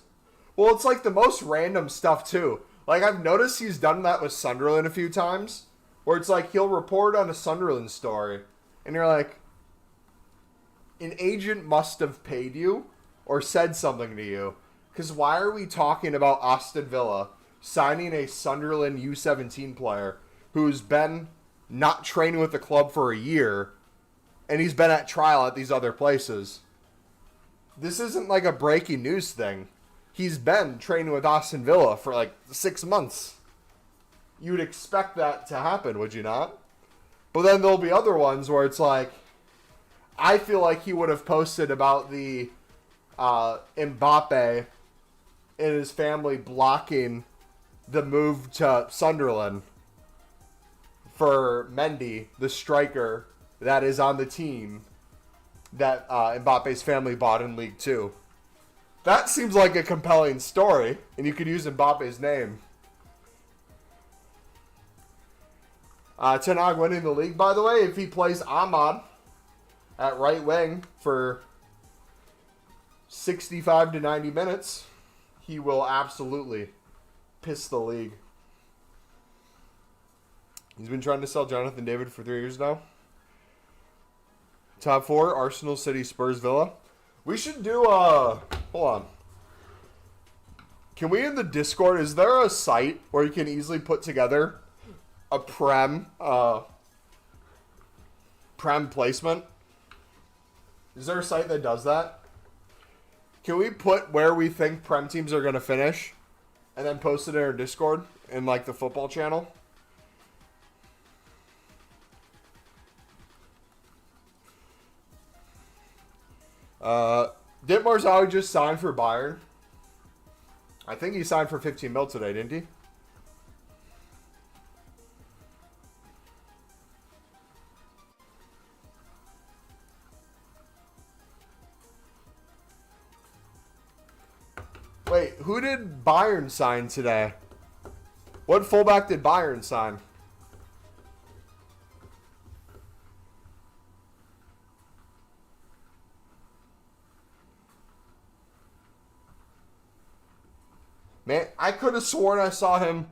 Well, it's like the most random stuff, too. Like, I've noticed he's done that with Sunderland a few times, where it's like he'll report on a Sunderland story, and you're like, an agent must have paid you or said something to you, because why are we talking about Aston Villa signing a Sunderland U17 player who's been not training with the club for a year, and he's been at trial at these other places. This isn't like a breaking news thing. He's been training with Aston Villa for like 6 months. You would expect that to happen, would you not? But then there'll be other ones where it's like, I feel like he would have posted about the Mbappe and his family blocking the move to Sunderland for Mendy, the striker that is on the team that Mbappe's family bought in League Two. That seems like a compelling story, and you could use Mbappe's name. Ten Hag winning the league, by the way, if he plays Ahmad at right wing for 65 to 90 minutes, he will absolutely piss the league. He's been trying to sell Jonathan David for 3 years now. Top 4, Arsenal, City, Spurs, Villa. We should do, hold on. Can we in the Discord, is there a site where you can easily put together a Prem placement? Is there a site that does that? Can we put where we think Prem teams are going to finish and then post it in our Discord in like the football channel? Did Marzawi just sign for Bayern? I think he signed for 15 mil today, didn't he? Wait, who did Bayern sign today? What fullback did Bayern sign? Man, I could have sworn I saw him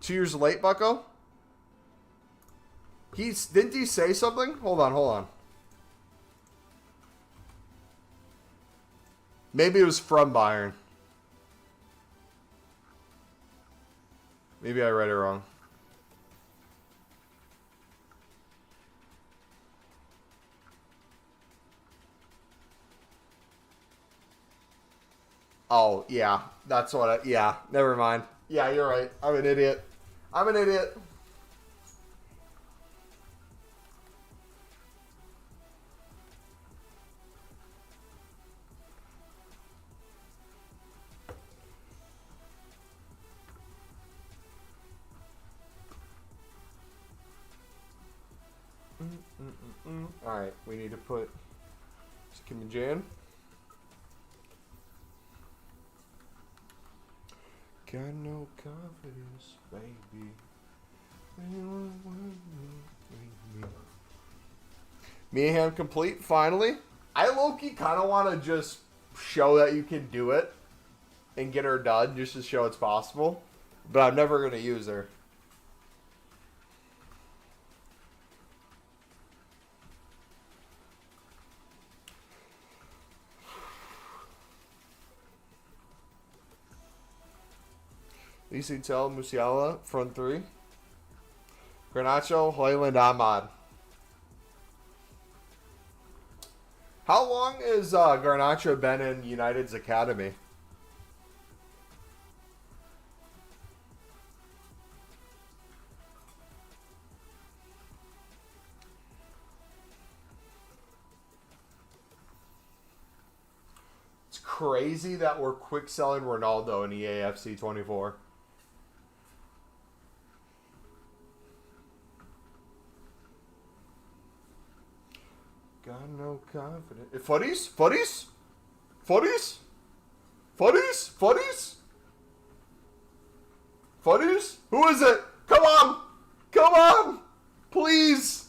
2 years late, Bucko. Didn't he say something? Hold on. Maybe it was from Bayern. Maybe I read it wrong. Oh, yeah. That's what yeah, never mind. Yeah, you're right. I'm an idiot. Alright, we need to put Kim and Jan. Got no confidence, baby. Me and him complete, finally. I low-key kind of want to just show that you can do it and get her done just to show it's possible. But I'm never going to use her. Lisa Tell, Musiala, front three. Garnacho, Hoyland, Ahmad. How long has Garnacho been in United's academy? It's crazy that we're quick selling Ronaldo in EAFC 24. Got no confidence. Footies? Footies? Footies? Footies? Footies? Footies? Who is it? Come on! Come on! Please!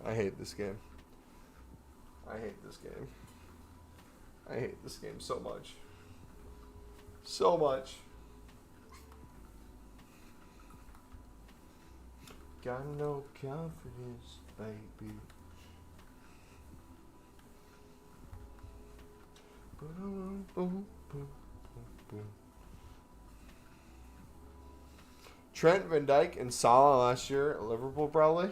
I hate this game. I hate this game. I hate this game so much. So much. Got no confidence, baby. Trent, Van Dijk, and Salah last year at Liverpool, probably.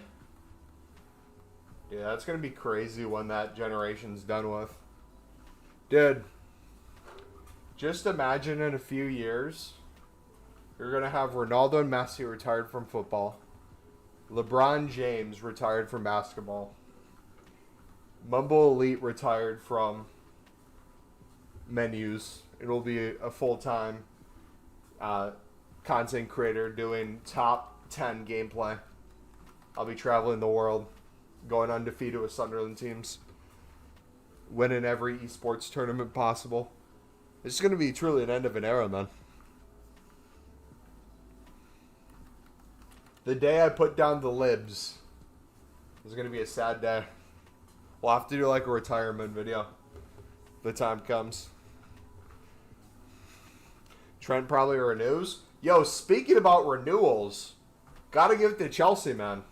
Yeah, that's going to be crazy when that generation's done with. Dude, just imagine in a few years, you're going to have Ronaldo and Messi retired from football. LeBron James retired from basketball. Mumble Elite retired from menus. It'll be a full-time content creator doing top 10 gameplay. I'll be traveling the world, going undefeated with Sunderland teams, winning every esports tournament possible. It's going to be truly an end of an era, man. The day I put down the libs is going to be a sad day. We'll have to do like a retirement video. The time comes. Trent probably renews. Yo, speaking about renewals, gotta give it to Chelsea, man.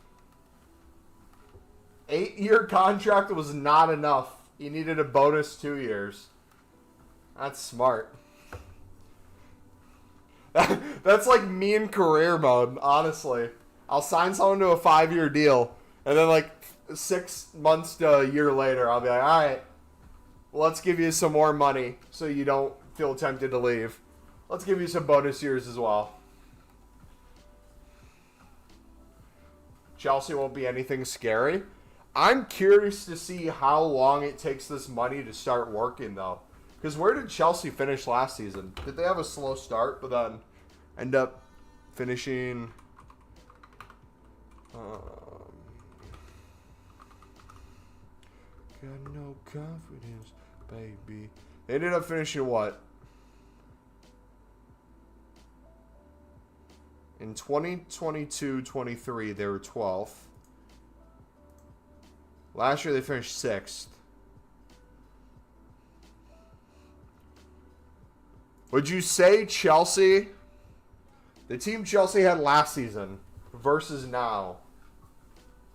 8-year contract was not enough. He needed a bonus 2 years. That's smart. That's like me in career mode, honestly. I'll sign someone to a 5-year deal, and then like 6 months to a year later, I'll be like, all right, let's give you some more money so you don't feel tempted to leave. Let's give you some bonus years as well. Chelsea won't be anything scary. I'm curious to see how long it takes this money to start working, though. Because where did Chelsea finish last season? Did they have a slow start, but then end up finishing... got no confidence, baby. They ended up finishing what? In 2022-23, they were 12th. Last year, they finished 6th. Would you say Chelsea, the team Chelsea had last season versus now,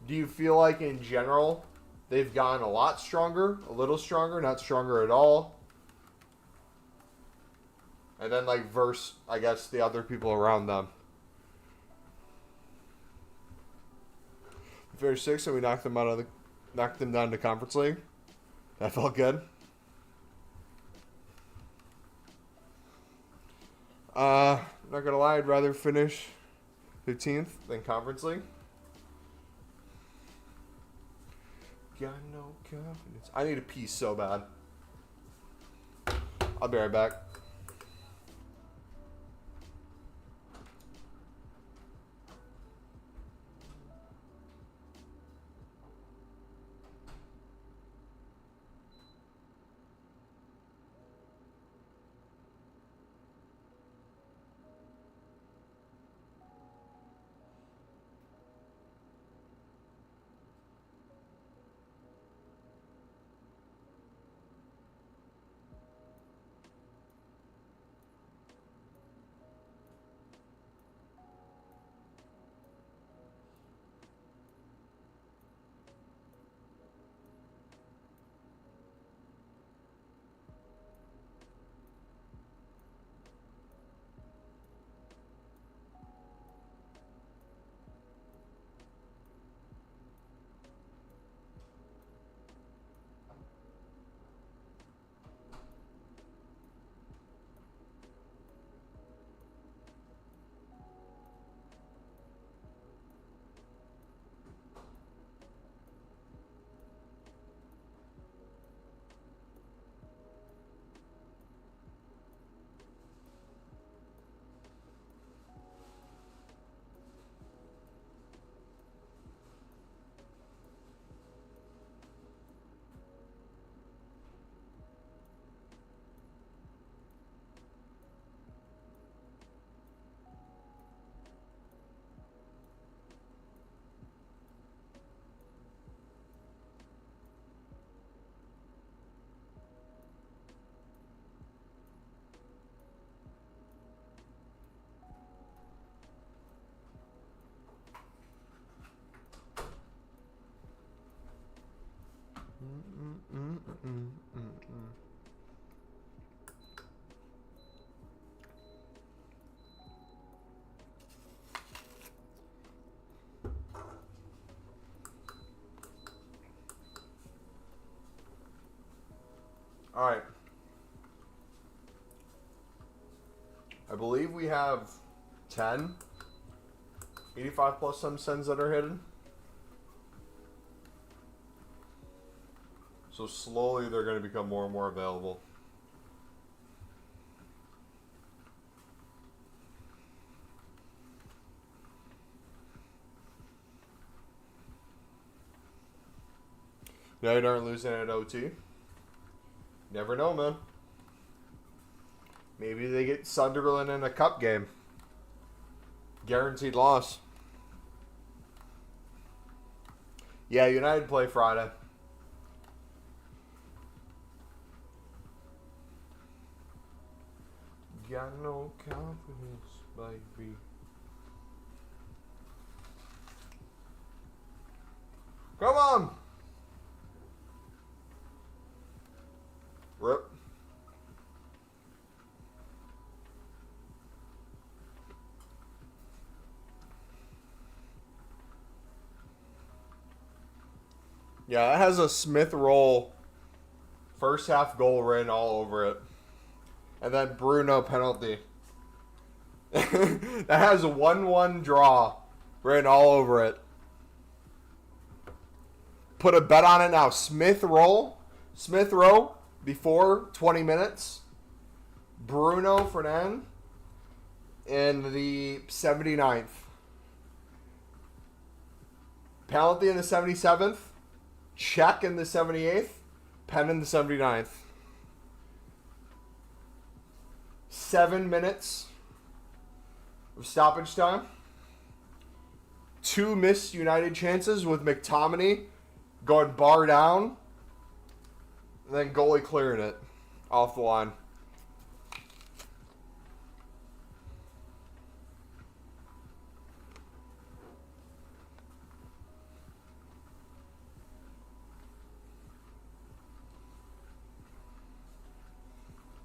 do you feel like in general they've gotten a lot stronger, a little stronger, not stronger at all? And then like versus, I guess, the other people around them. We finished 6th and we knocked them down to Conference League. That felt good. Not gonna lie, I'd rather finish 15th than Conference League. Got no confidence. I need a pee so bad. I'll be right back. All right. I believe we have 10 85 plus some sends that are hidden. So slowly they're going to become more and more available. United aren't losing at OT. Never know, man. Maybe they get Sunderland in a cup game. Guaranteed loss. Yeah, United play Friday. Got no confidence, baby. Come on! Rip. Yeah, it has a Smith Roll first half goal written all over it. And then Bruno penalty. That has a 1-1 draw written all over it. Put a bet on it now. Smith Roll before 20 minutes. Bruno Fernand in the 79th. Penalty in the 77th. Check in the 78th. Pen in the 79th. 7 minutes of stoppage time. 2 missed United chances with McTominay going bar down. And then goalie clearing it off the line.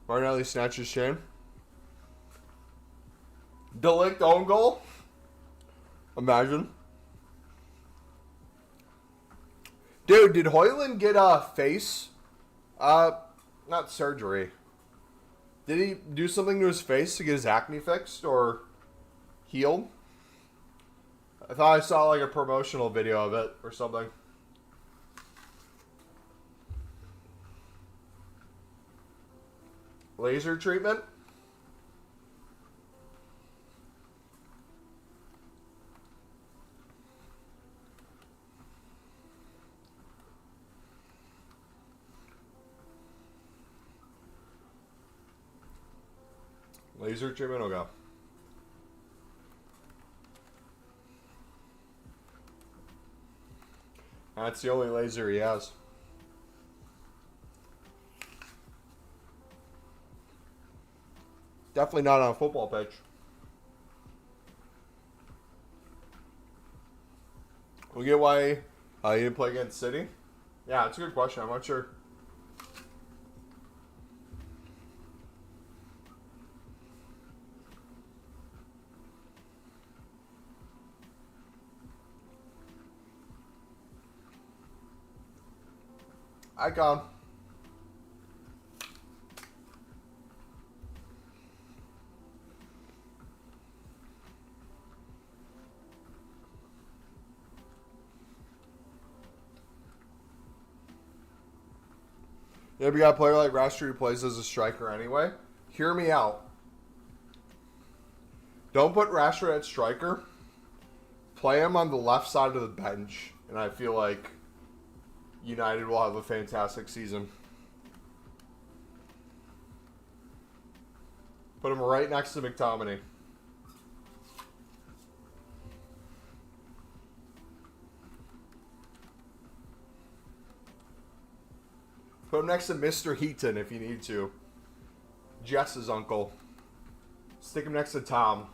Martinelli snatches Shane. Delict own goal. Imagine. Dude, did Hoyland get a face? Not surgery. Did he do something to his face to get his acne fixed or healed? I thought I saw like a promotional video of it or something. Laser treatment? Laser treatment will go. That's the only laser he has. Definitely not on a football pitch. We get why he didn't play against City? Yeah, it's a good question. I'm not sure. Icon. Yeah, we got a player like Rashford who plays as a striker anyway. Hear me out. Don't put Rashford at striker. Play him on the left side of the bench. And I feel like United will have a fantastic season. Put him right next to McTominay. Put him next to Mr. Heaton if you need to. Jess's uncle. Stick him next to Tom.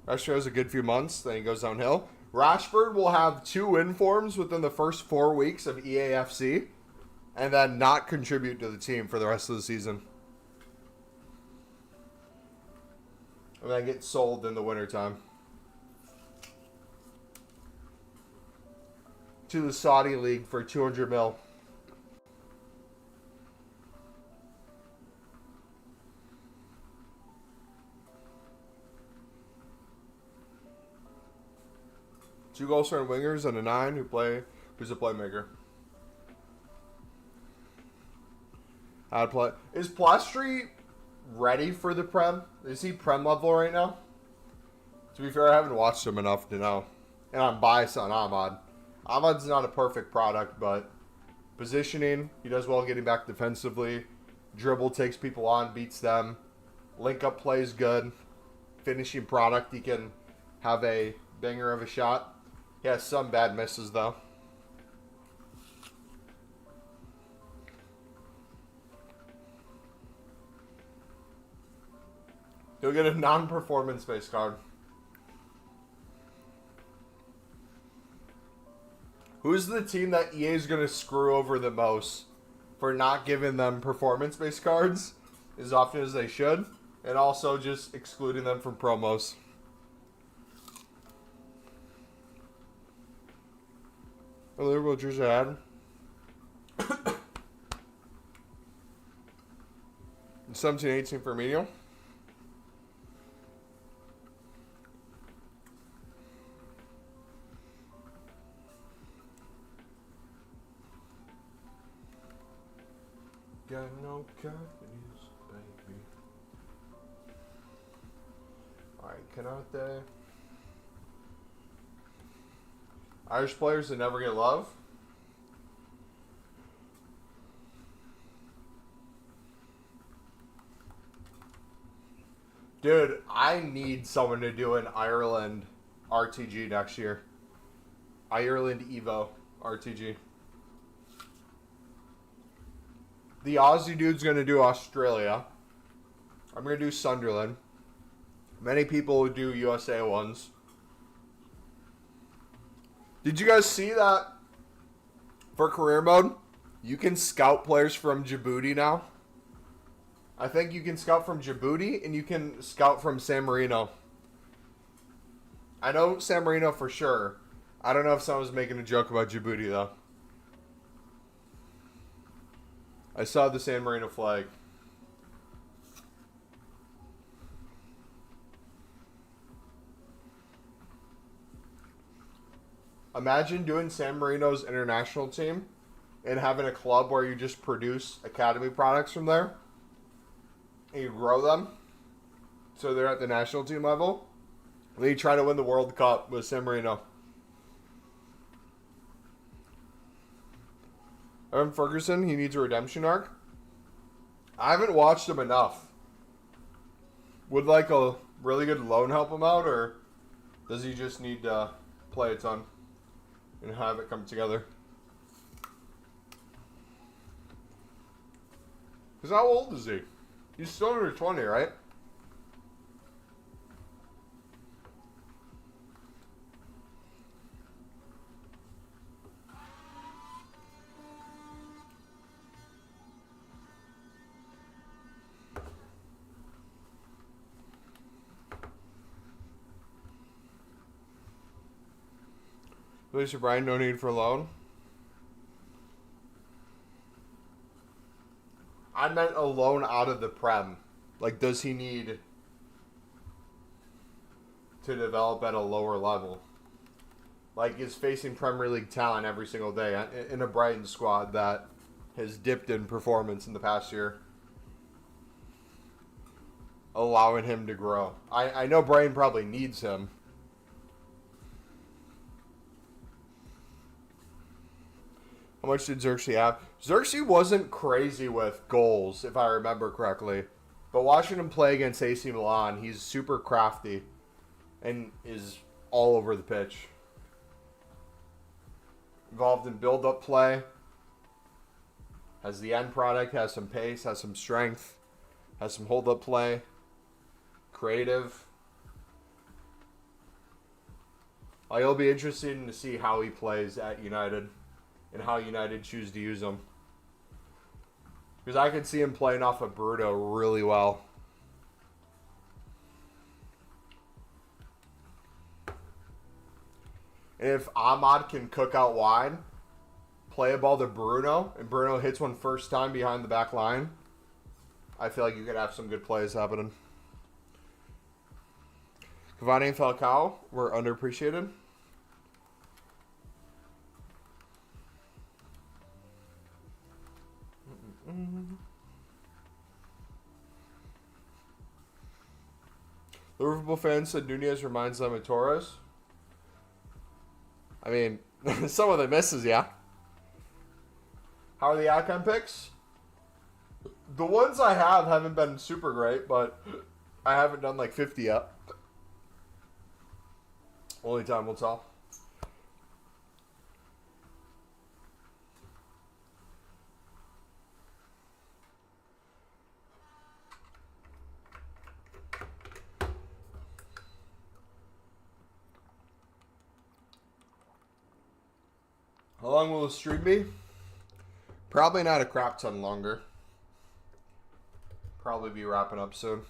Rashford has a good few months, then he goes downhill. Rashford will have 2 informs within the first 4 weeks of EAFC and then not contribute to the team for the rest of the season. And then get sold in the wintertime. to the Saudi League for 200 mil. Two goal-scoring wingers and a 9 who's a playmaker. How to play? Is Plastri ready for the Prem? Is he Prem level right now? To be fair, I haven't watched him enough to know. And I'm biased on Ahmad. Ahmad's not a perfect product, but positioning, he does well getting back defensively. Dribble takes people on, beats them. Link-up play is good. Finishing product, he can have a banger of a shot. He has some bad misses, though. He'll get a non-performance-based card. Who's the team that EA is going to screw over the most for not giving them performance-based cards as often as they should, and also just excluding them from promos? A Liverpool jersey ad. 17-18 for Emilio. Got no confidence, baby. Alright, Canate. Irish players that never get love. Dude, I need someone to do an Ireland RTG next year. Ireland Evo RTG. The Aussie dude's going to do Australia. I'm going to do Sunderland. Many people would do USA ones. Did you guys see that for career mode, you can scout players from Djibouti now? I think you can scout from Djibouti and you can scout from San Marino. I know San Marino for sure. I don't know if someone was making a joke about Djibouti, though. I saw the San Marino flag. Imagine doing San Marino's international team and having a club where you just produce academy products from there and you grow them so they're at the national team level. Then you try to win the World Cup with San Marino. Evan Ferguson, he needs a redemption arc. I haven't watched him enough. Would like a really good loan help him out, or does he just need to play a ton and have it come together? Because how old is he? He's still under 20, right? Lisa Bryan, no need for a loan. I meant a loan out of the Prem. Like, does he need to develop at a lower level? Like, is facing Premier League talent every single day in a Brighton squad that has dipped in performance in the past year, allowing him to grow? I know Brighton probably needs him. How much did Xerxes have? Xerxes wasn't crazy with goals, if I remember correctly. But watching him play against AC Milan, he's super crafty and is all over the pitch. Involved in build-up play. Has the end product, has some pace, has some strength, has some hold-up play. Creative. It'll be interesting to see how he plays at United and how United choose to use him. Because I could see him playing off of Bruno really well. And if Ahmad can cook out wide, play a ball to Bruno, and Bruno hits one first time behind the back line, I feel like you could have some good plays happening. Cavani and Falcao were underappreciated. Liverpool fans said Nunez reminds them of Torres. I mean, some of the misses, yeah. How are the outcome picks? The ones I have haven't been super great, but I haven't done like 50 yet. Only time will tell. How long will the stream be? Probably not a crap ton longer. Probably be wrapping up soon.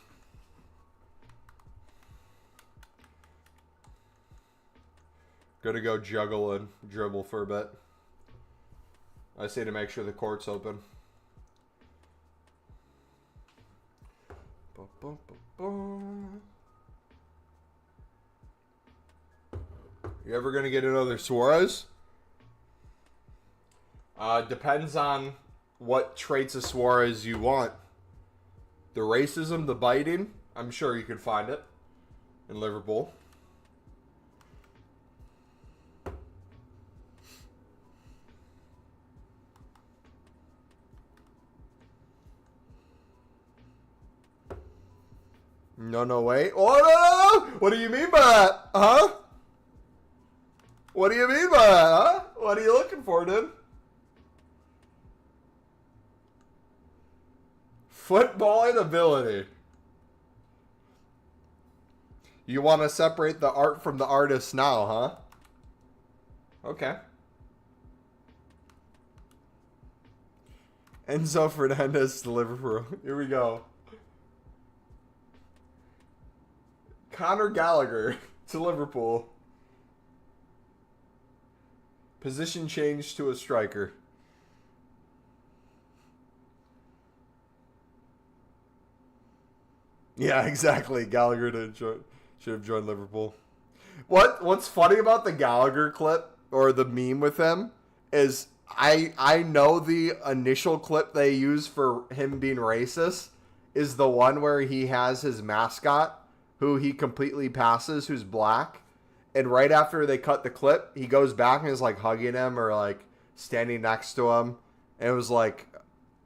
Gonna go juggle and dribble for a bit. I say to make sure the court's open. You ever gonna get another Suarez? Depends on what traits of Suarez you want. The racism, the biting, I'm sure you could find it in Liverpool. No, wait. Oh, no! What do you mean by that? Huh? What do you mean by that, huh? What are you looking for, dude? Footballing ability. You want to separate the art from the artist now, huh? Okay. Enzo Fernandez to Liverpool. Here we go. Conor Gallagher to Liverpool. Position change to a striker. Yeah, exactly. Gallagher should have joined Liverpool. What's funny about the Gallagher clip or the meme with him is I know the initial clip they use for him being racist is the one where he has his mascot who he completely passes, who's black. And right after they cut the clip, he goes back and is like hugging him or like standing next to him. And it was like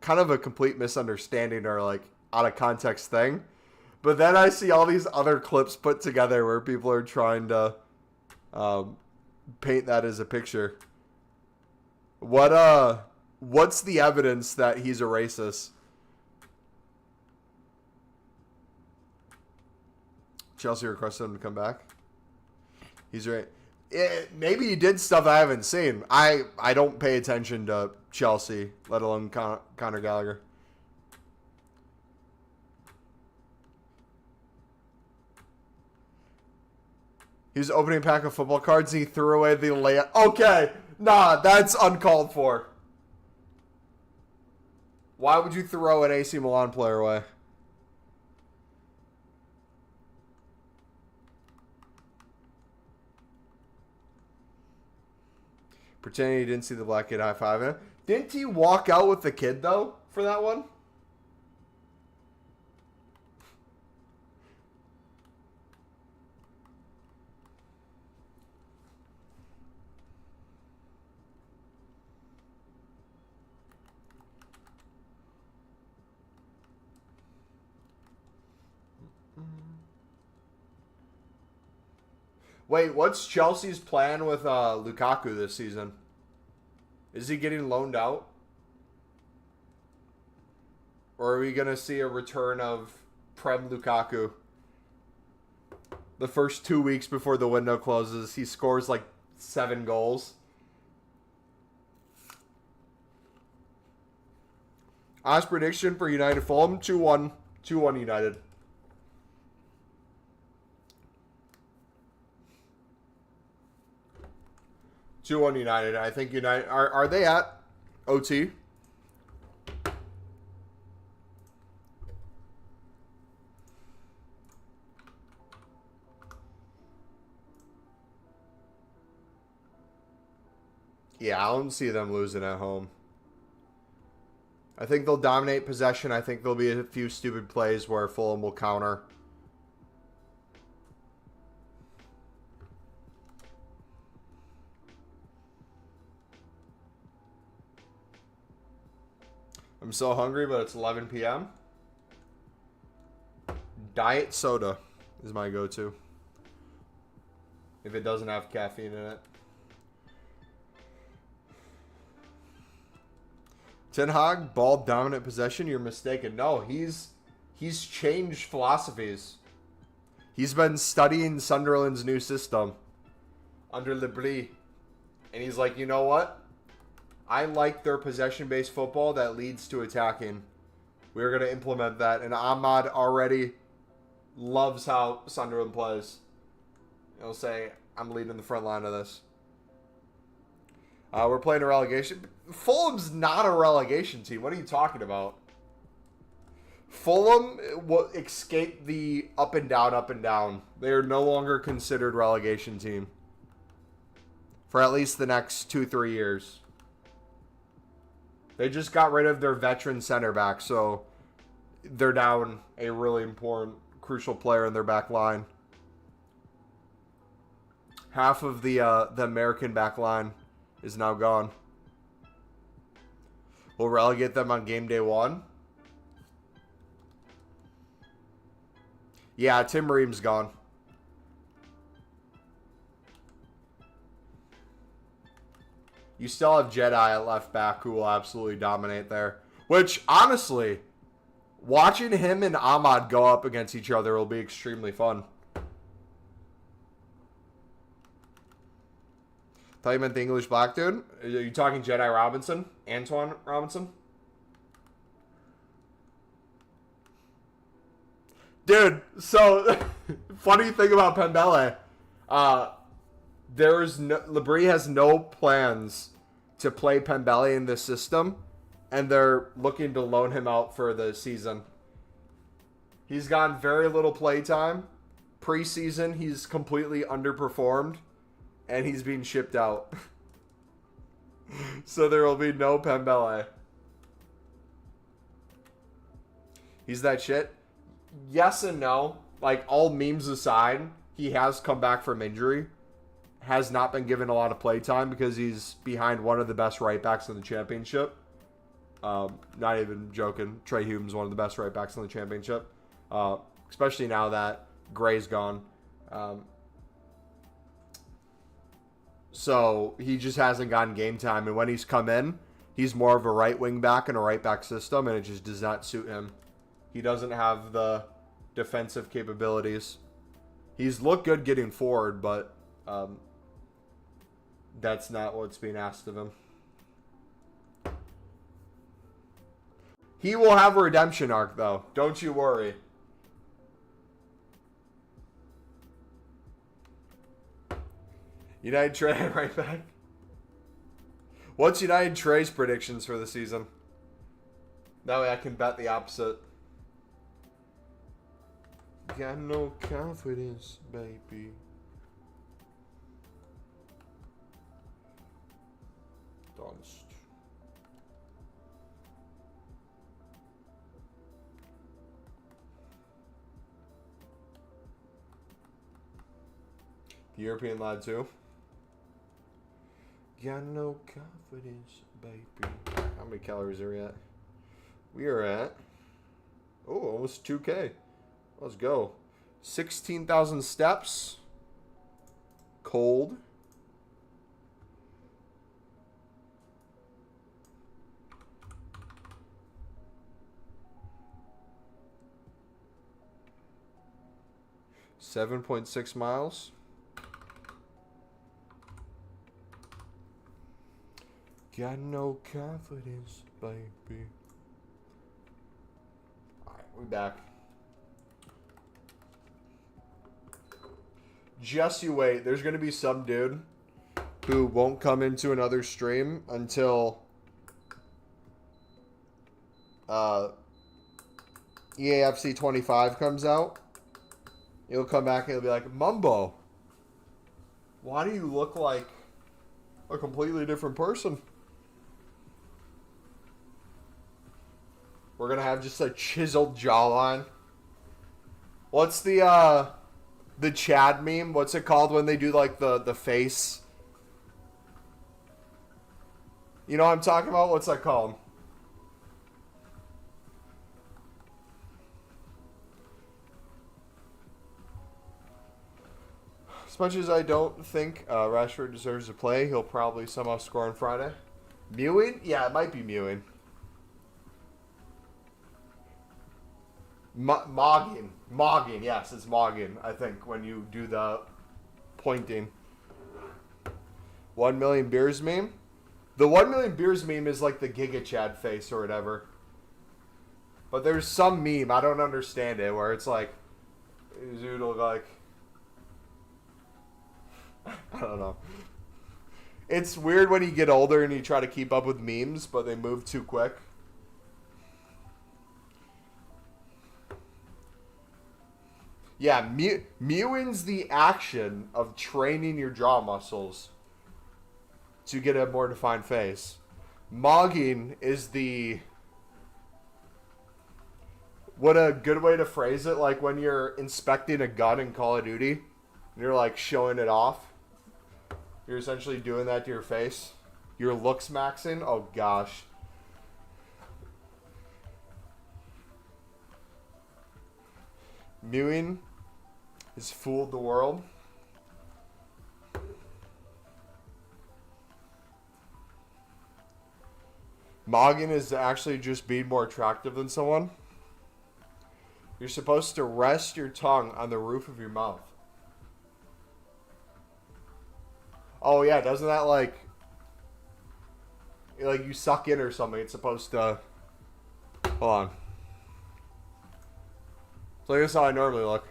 kind of a complete misunderstanding or like out of context thing. But then I see all these other clips put together where people are trying to paint that as a picture. What's the evidence that he's a racist? Chelsea requested him to come back. He's right. Maybe he did stuff I haven't seen. I don't pay attention to Chelsea, let alone Conor Gallagher. He was opening a pack of football cards and he threw away the layup. Okay, nah, that's uncalled for. Why would you throw an AC Milan player away? Pretending he didn't see the black kid high-fiving him. Didn't he walk out with the kid, though, for that one? Wait, what's Chelsea's plan with Lukaku this season? Is he getting loaned out? Or are we going to see a return of Prem Lukaku? The first 2 weeks before the window closes, he scores like 7 goals. Odds prediction for United Fulham, 2-1. 2-1 United. 2-1 United. I think United are they at OT? Yeah, I don't see them losing at home. I think they'll dominate possession. I think there'll be a few stupid plays where Fulham will counter. I'm so hungry, but it's 11 p.m. Diet soda is my go-to. If it doesn't have caffeine in it. Ten Hag, ball dominant possession. You're mistaken. No, he's changed philosophies. He's been studying Sunderland's new system under Lebris. And he's like, you know what? I like their possession-based football that leads to attacking. We're going to implement that. And Ahmad already loves how Sunderland plays. He'll say, I'm leading the front line of this. We're playing a relegation. Fulham's not a relegation team. What are you talking about? Fulham escaped the up and down, up and down. They are no longer considered relegation team. For at least the next 2-3 years. They just got rid of their veteran center back, so they're down a really important, crucial player in their back line. Half of the American back line is now gone. We'll relegate them on game day 1. Yeah, Tim Ream's gone. You still have Jedi at left back who will absolutely dominate there. Which, honestly, watching him and Ahmad go up against each other will be extremely fun. Thought you meant the English black dude? Are you talking Jedi Robinson? Antoine Robinson? Dude, so, funny thing about Pembele. Lebris has no plans to play Pembele in this system, and they're looking to loan him out for the season. He's gotten very little play time. Preseason, he's completely underperformed, and he's being shipped out. So there will be no Pembele. He's that shit? Yes and no. Like, all memes aside, he has come back from injury. Has not been given a lot of play time because he's behind one of the best right backs in the championship. Not even joking. Trey Hume's one of the best right backs in the championship. Especially now that Gray's gone. So he just hasn't gotten game time. And when he's come in, he's more of a right wing back in a right back system, and it just does not suit him. He doesn't have the defensive capabilities. He's looked good getting forward, but that's not what's being asked of him. He will have a redemption arc, though. Don't you worry. United Trey right back. What's United Trey's predictions for the season? That way I can bet the opposite. Got no confidence, baby. Dunst. The European lad too. Got no confidence, baby. How many calories are we at? We are at, almost 2K. Let's go. 16,000 steps. Cold. $7.6 miles. Got no confidence, baby. Alright, we're back. Just you wait. There's going to be some dude who won't come into another stream until EAFC 25 comes out. He'll come back and he'll be like, Mumbo, why do you look like a completely different person? We're gonna have just a chiseled jawline. What's the Chad meme? What's it called when they do like the face? You know what I'm talking about? What's that called? As much as I don't think Rashford deserves to play, he'll probably somehow score on Friday. Mewing? Yeah, it might be mewing. Mogging, yes, it's mogging, I think, when you do the pointing. 1 million beers meme? The 1 million beers meme is like the Giga Chad face or whatever. But there's some meme, I don't understand it, where it's like, dude will like, I don't know. It's weird when you get older and you try to keep up with memes, but they move too quick. Yeah, mewing's the action of training your jaw muscles to get a more defined face. Mogging is the... What a good way to phrase it, like when you're inspecting a gun in Call of Duty, and you're like showing it off. You're essentially doing that to your face. Your looks maxing. Oh gosh. Mewing has fooled the world. Mogging is actually just being more attractive than someone. You're supposed to rest your tongue on the roof of your mouth. Oh yeah, doesn't that like you suck in or something? It's supposed to... Hold on. So I guess how I normally look.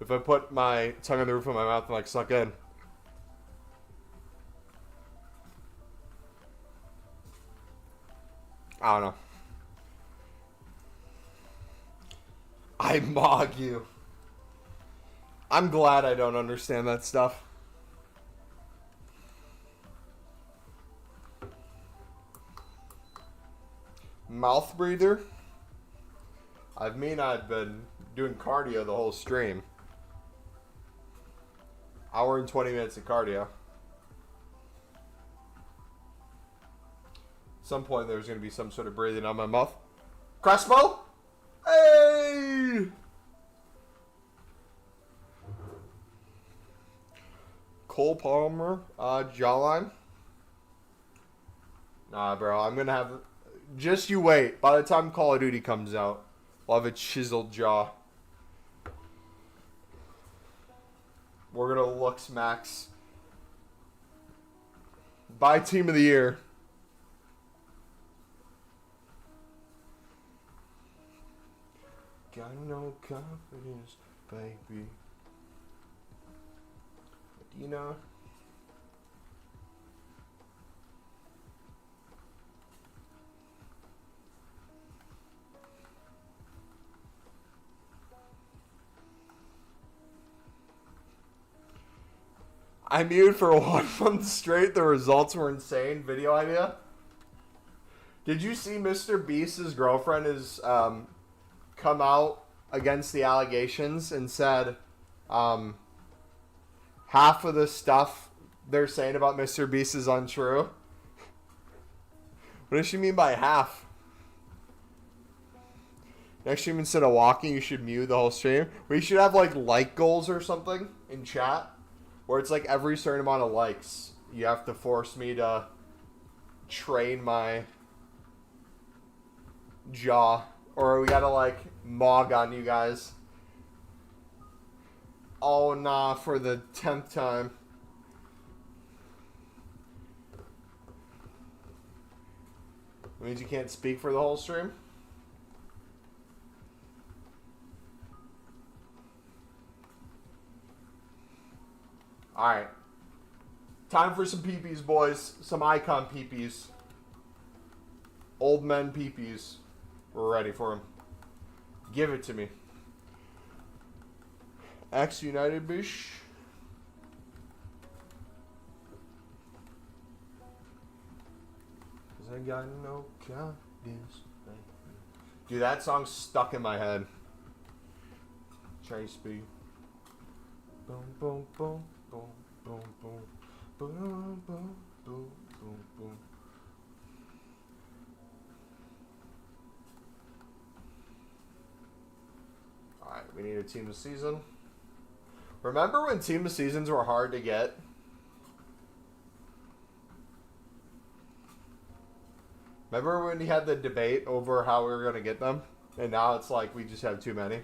If I put my tongue on the roof of my mouth and like suck in. I don't know. I mog you. I'm glad I don't understand that stuff. Mouth breather. I've been doing cardio the whole stream. Hour and 20 minutes of cardio. At some point there's going to be some sort of breathing on my mouth. Crespo? Hey! Cole Palmer, jawline. Nah, bro, I'm going to have... Just you wait. By the time Call of Duty comes out, we'll have a chiseled jaw. We're going to looks max. By Team of the Year. Got no confidence, baby. You know... I muted for 1 month straight. The results were insane. Video idea. Did you see Mr. Beast's girlfriend has come out against the allegations and said half of the stuff they're saying about Mr. Beast is untrue? What does she mean by half? Next stream, instead of walking, you should mute the whole stream. We should have like goals or something in chat. Where it's like every certain amount of likes, you have to force me to train my jaw. Or we gotta like mog on you guys. Oh nah, for the 10th time. It means you can't speak for the whole stream? Alright. Time for some peepees, boys. Some icon peepees. Old men peepees. We're ready for them. Give it to me. X United bish. Cause I got no confidence. Dude, that song's stuck in my head. Trace B. Boom, boom, boom, boom, boom, boom. Boom, boom, boom, boom, boom. Alright, we need a team of season. Remember when team of seasons were hard to get? Remember when we had the debate over how we were going to get them? And now it's like we just have too many.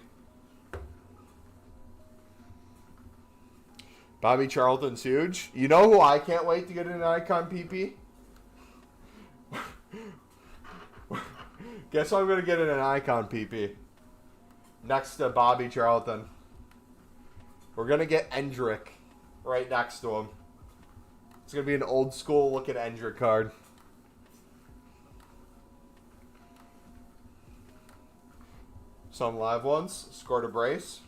Bobby Charlton's huge. You know who I can't wait to get an icon PP? Guess who I'm going to get in an icon PP? Next to Bobby Charlton. We're going to get Endrick right next to him. It's going to be an old school looking Endrick card. Some live ones. Scored a brace.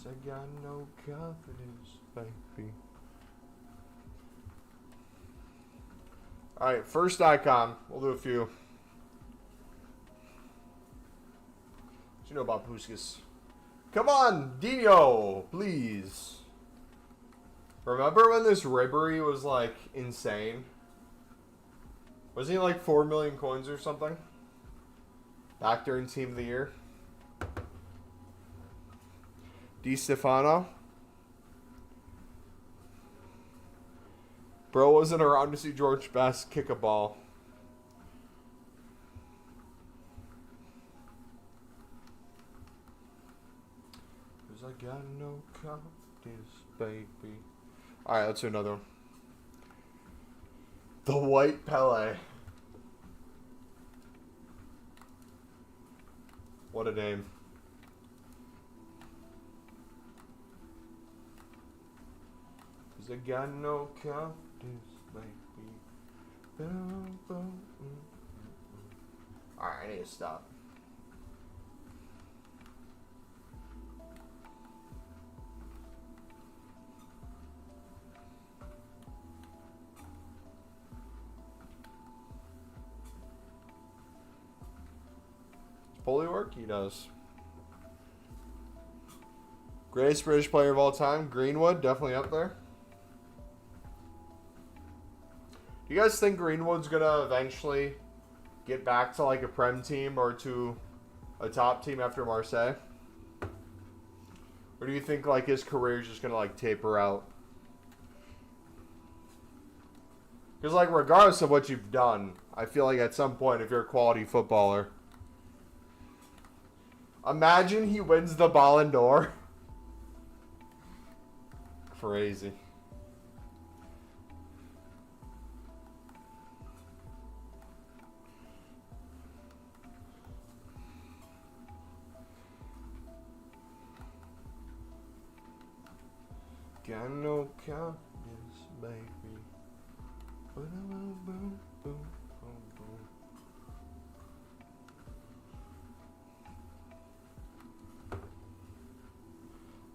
I got no confidence, baby. Alright, first icon. We'll do a few. What you know about Puskas? Come on, Dino, please. Remember when this Ribery was like insane? Wasn't he like 4 million coins or something? Back during Team of the Year. Di Stefano. Bro wasn't around to see George Best kick a ball. Cause I got no confidence, baby. Alright, let's do another one. The White Pele. What a name. Cause I got no confidence, baby. Alright, I need to stop. Does Polly work? He does. Greatest British player of all time, Greenwood, definitely up there. Do you guys think Greenwood's gonna eventually get back to like a Prem team or to a top team after Marseille? Or do you think like his career is just gonna like taper out? Because like regardless of what you've done, I feel like at some point if you're a quality footballer, imagine he wins the Ballon d'Or. Crazy. Got no confidence, baby. Boom, boom, boom, boom.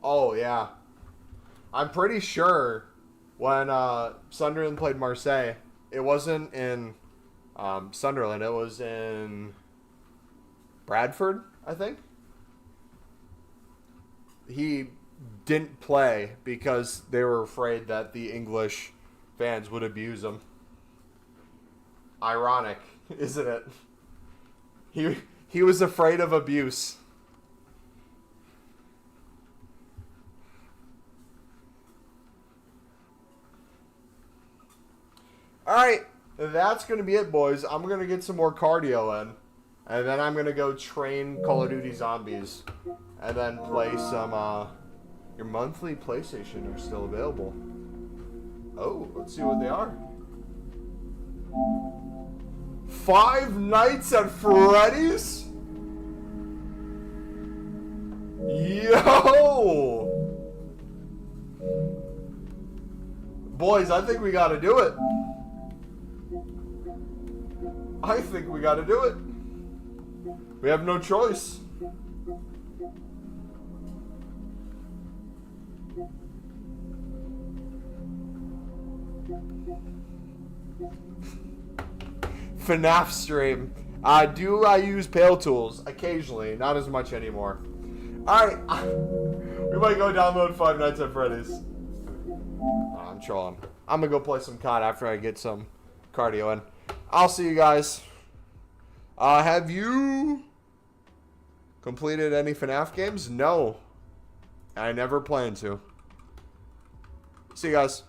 Oh, yeah. I'm pretty sure when Sunderland played Marseille, it wasn't in Sunderland. It was in Bradford, I think. He didn't play because they were afraid that the English fans would abuse him. Ironic, isn't it? He was afraid of abuse. Alright, that's going to be it, boys. I'm going to get some more cardio in. And then I'm going to go train Call of Duty Zombies. And then play some, your monthly PlayStation are still available. Oh, let's see what they are. Five Nights at Freddy's? Yo! Boys, I think we gotta do it. I think we gotta do it. We have no choice. FNAF stream. Do I use Pale Tools? Occasionally, not as much anymore. Alright. We might go download Five Nights at Freddy's. I'm trolling. I'm gonna go play some COD after I get some cardio in. I'll see you guys. Have you completed any FNAF games? No. I never plan to. See you guys.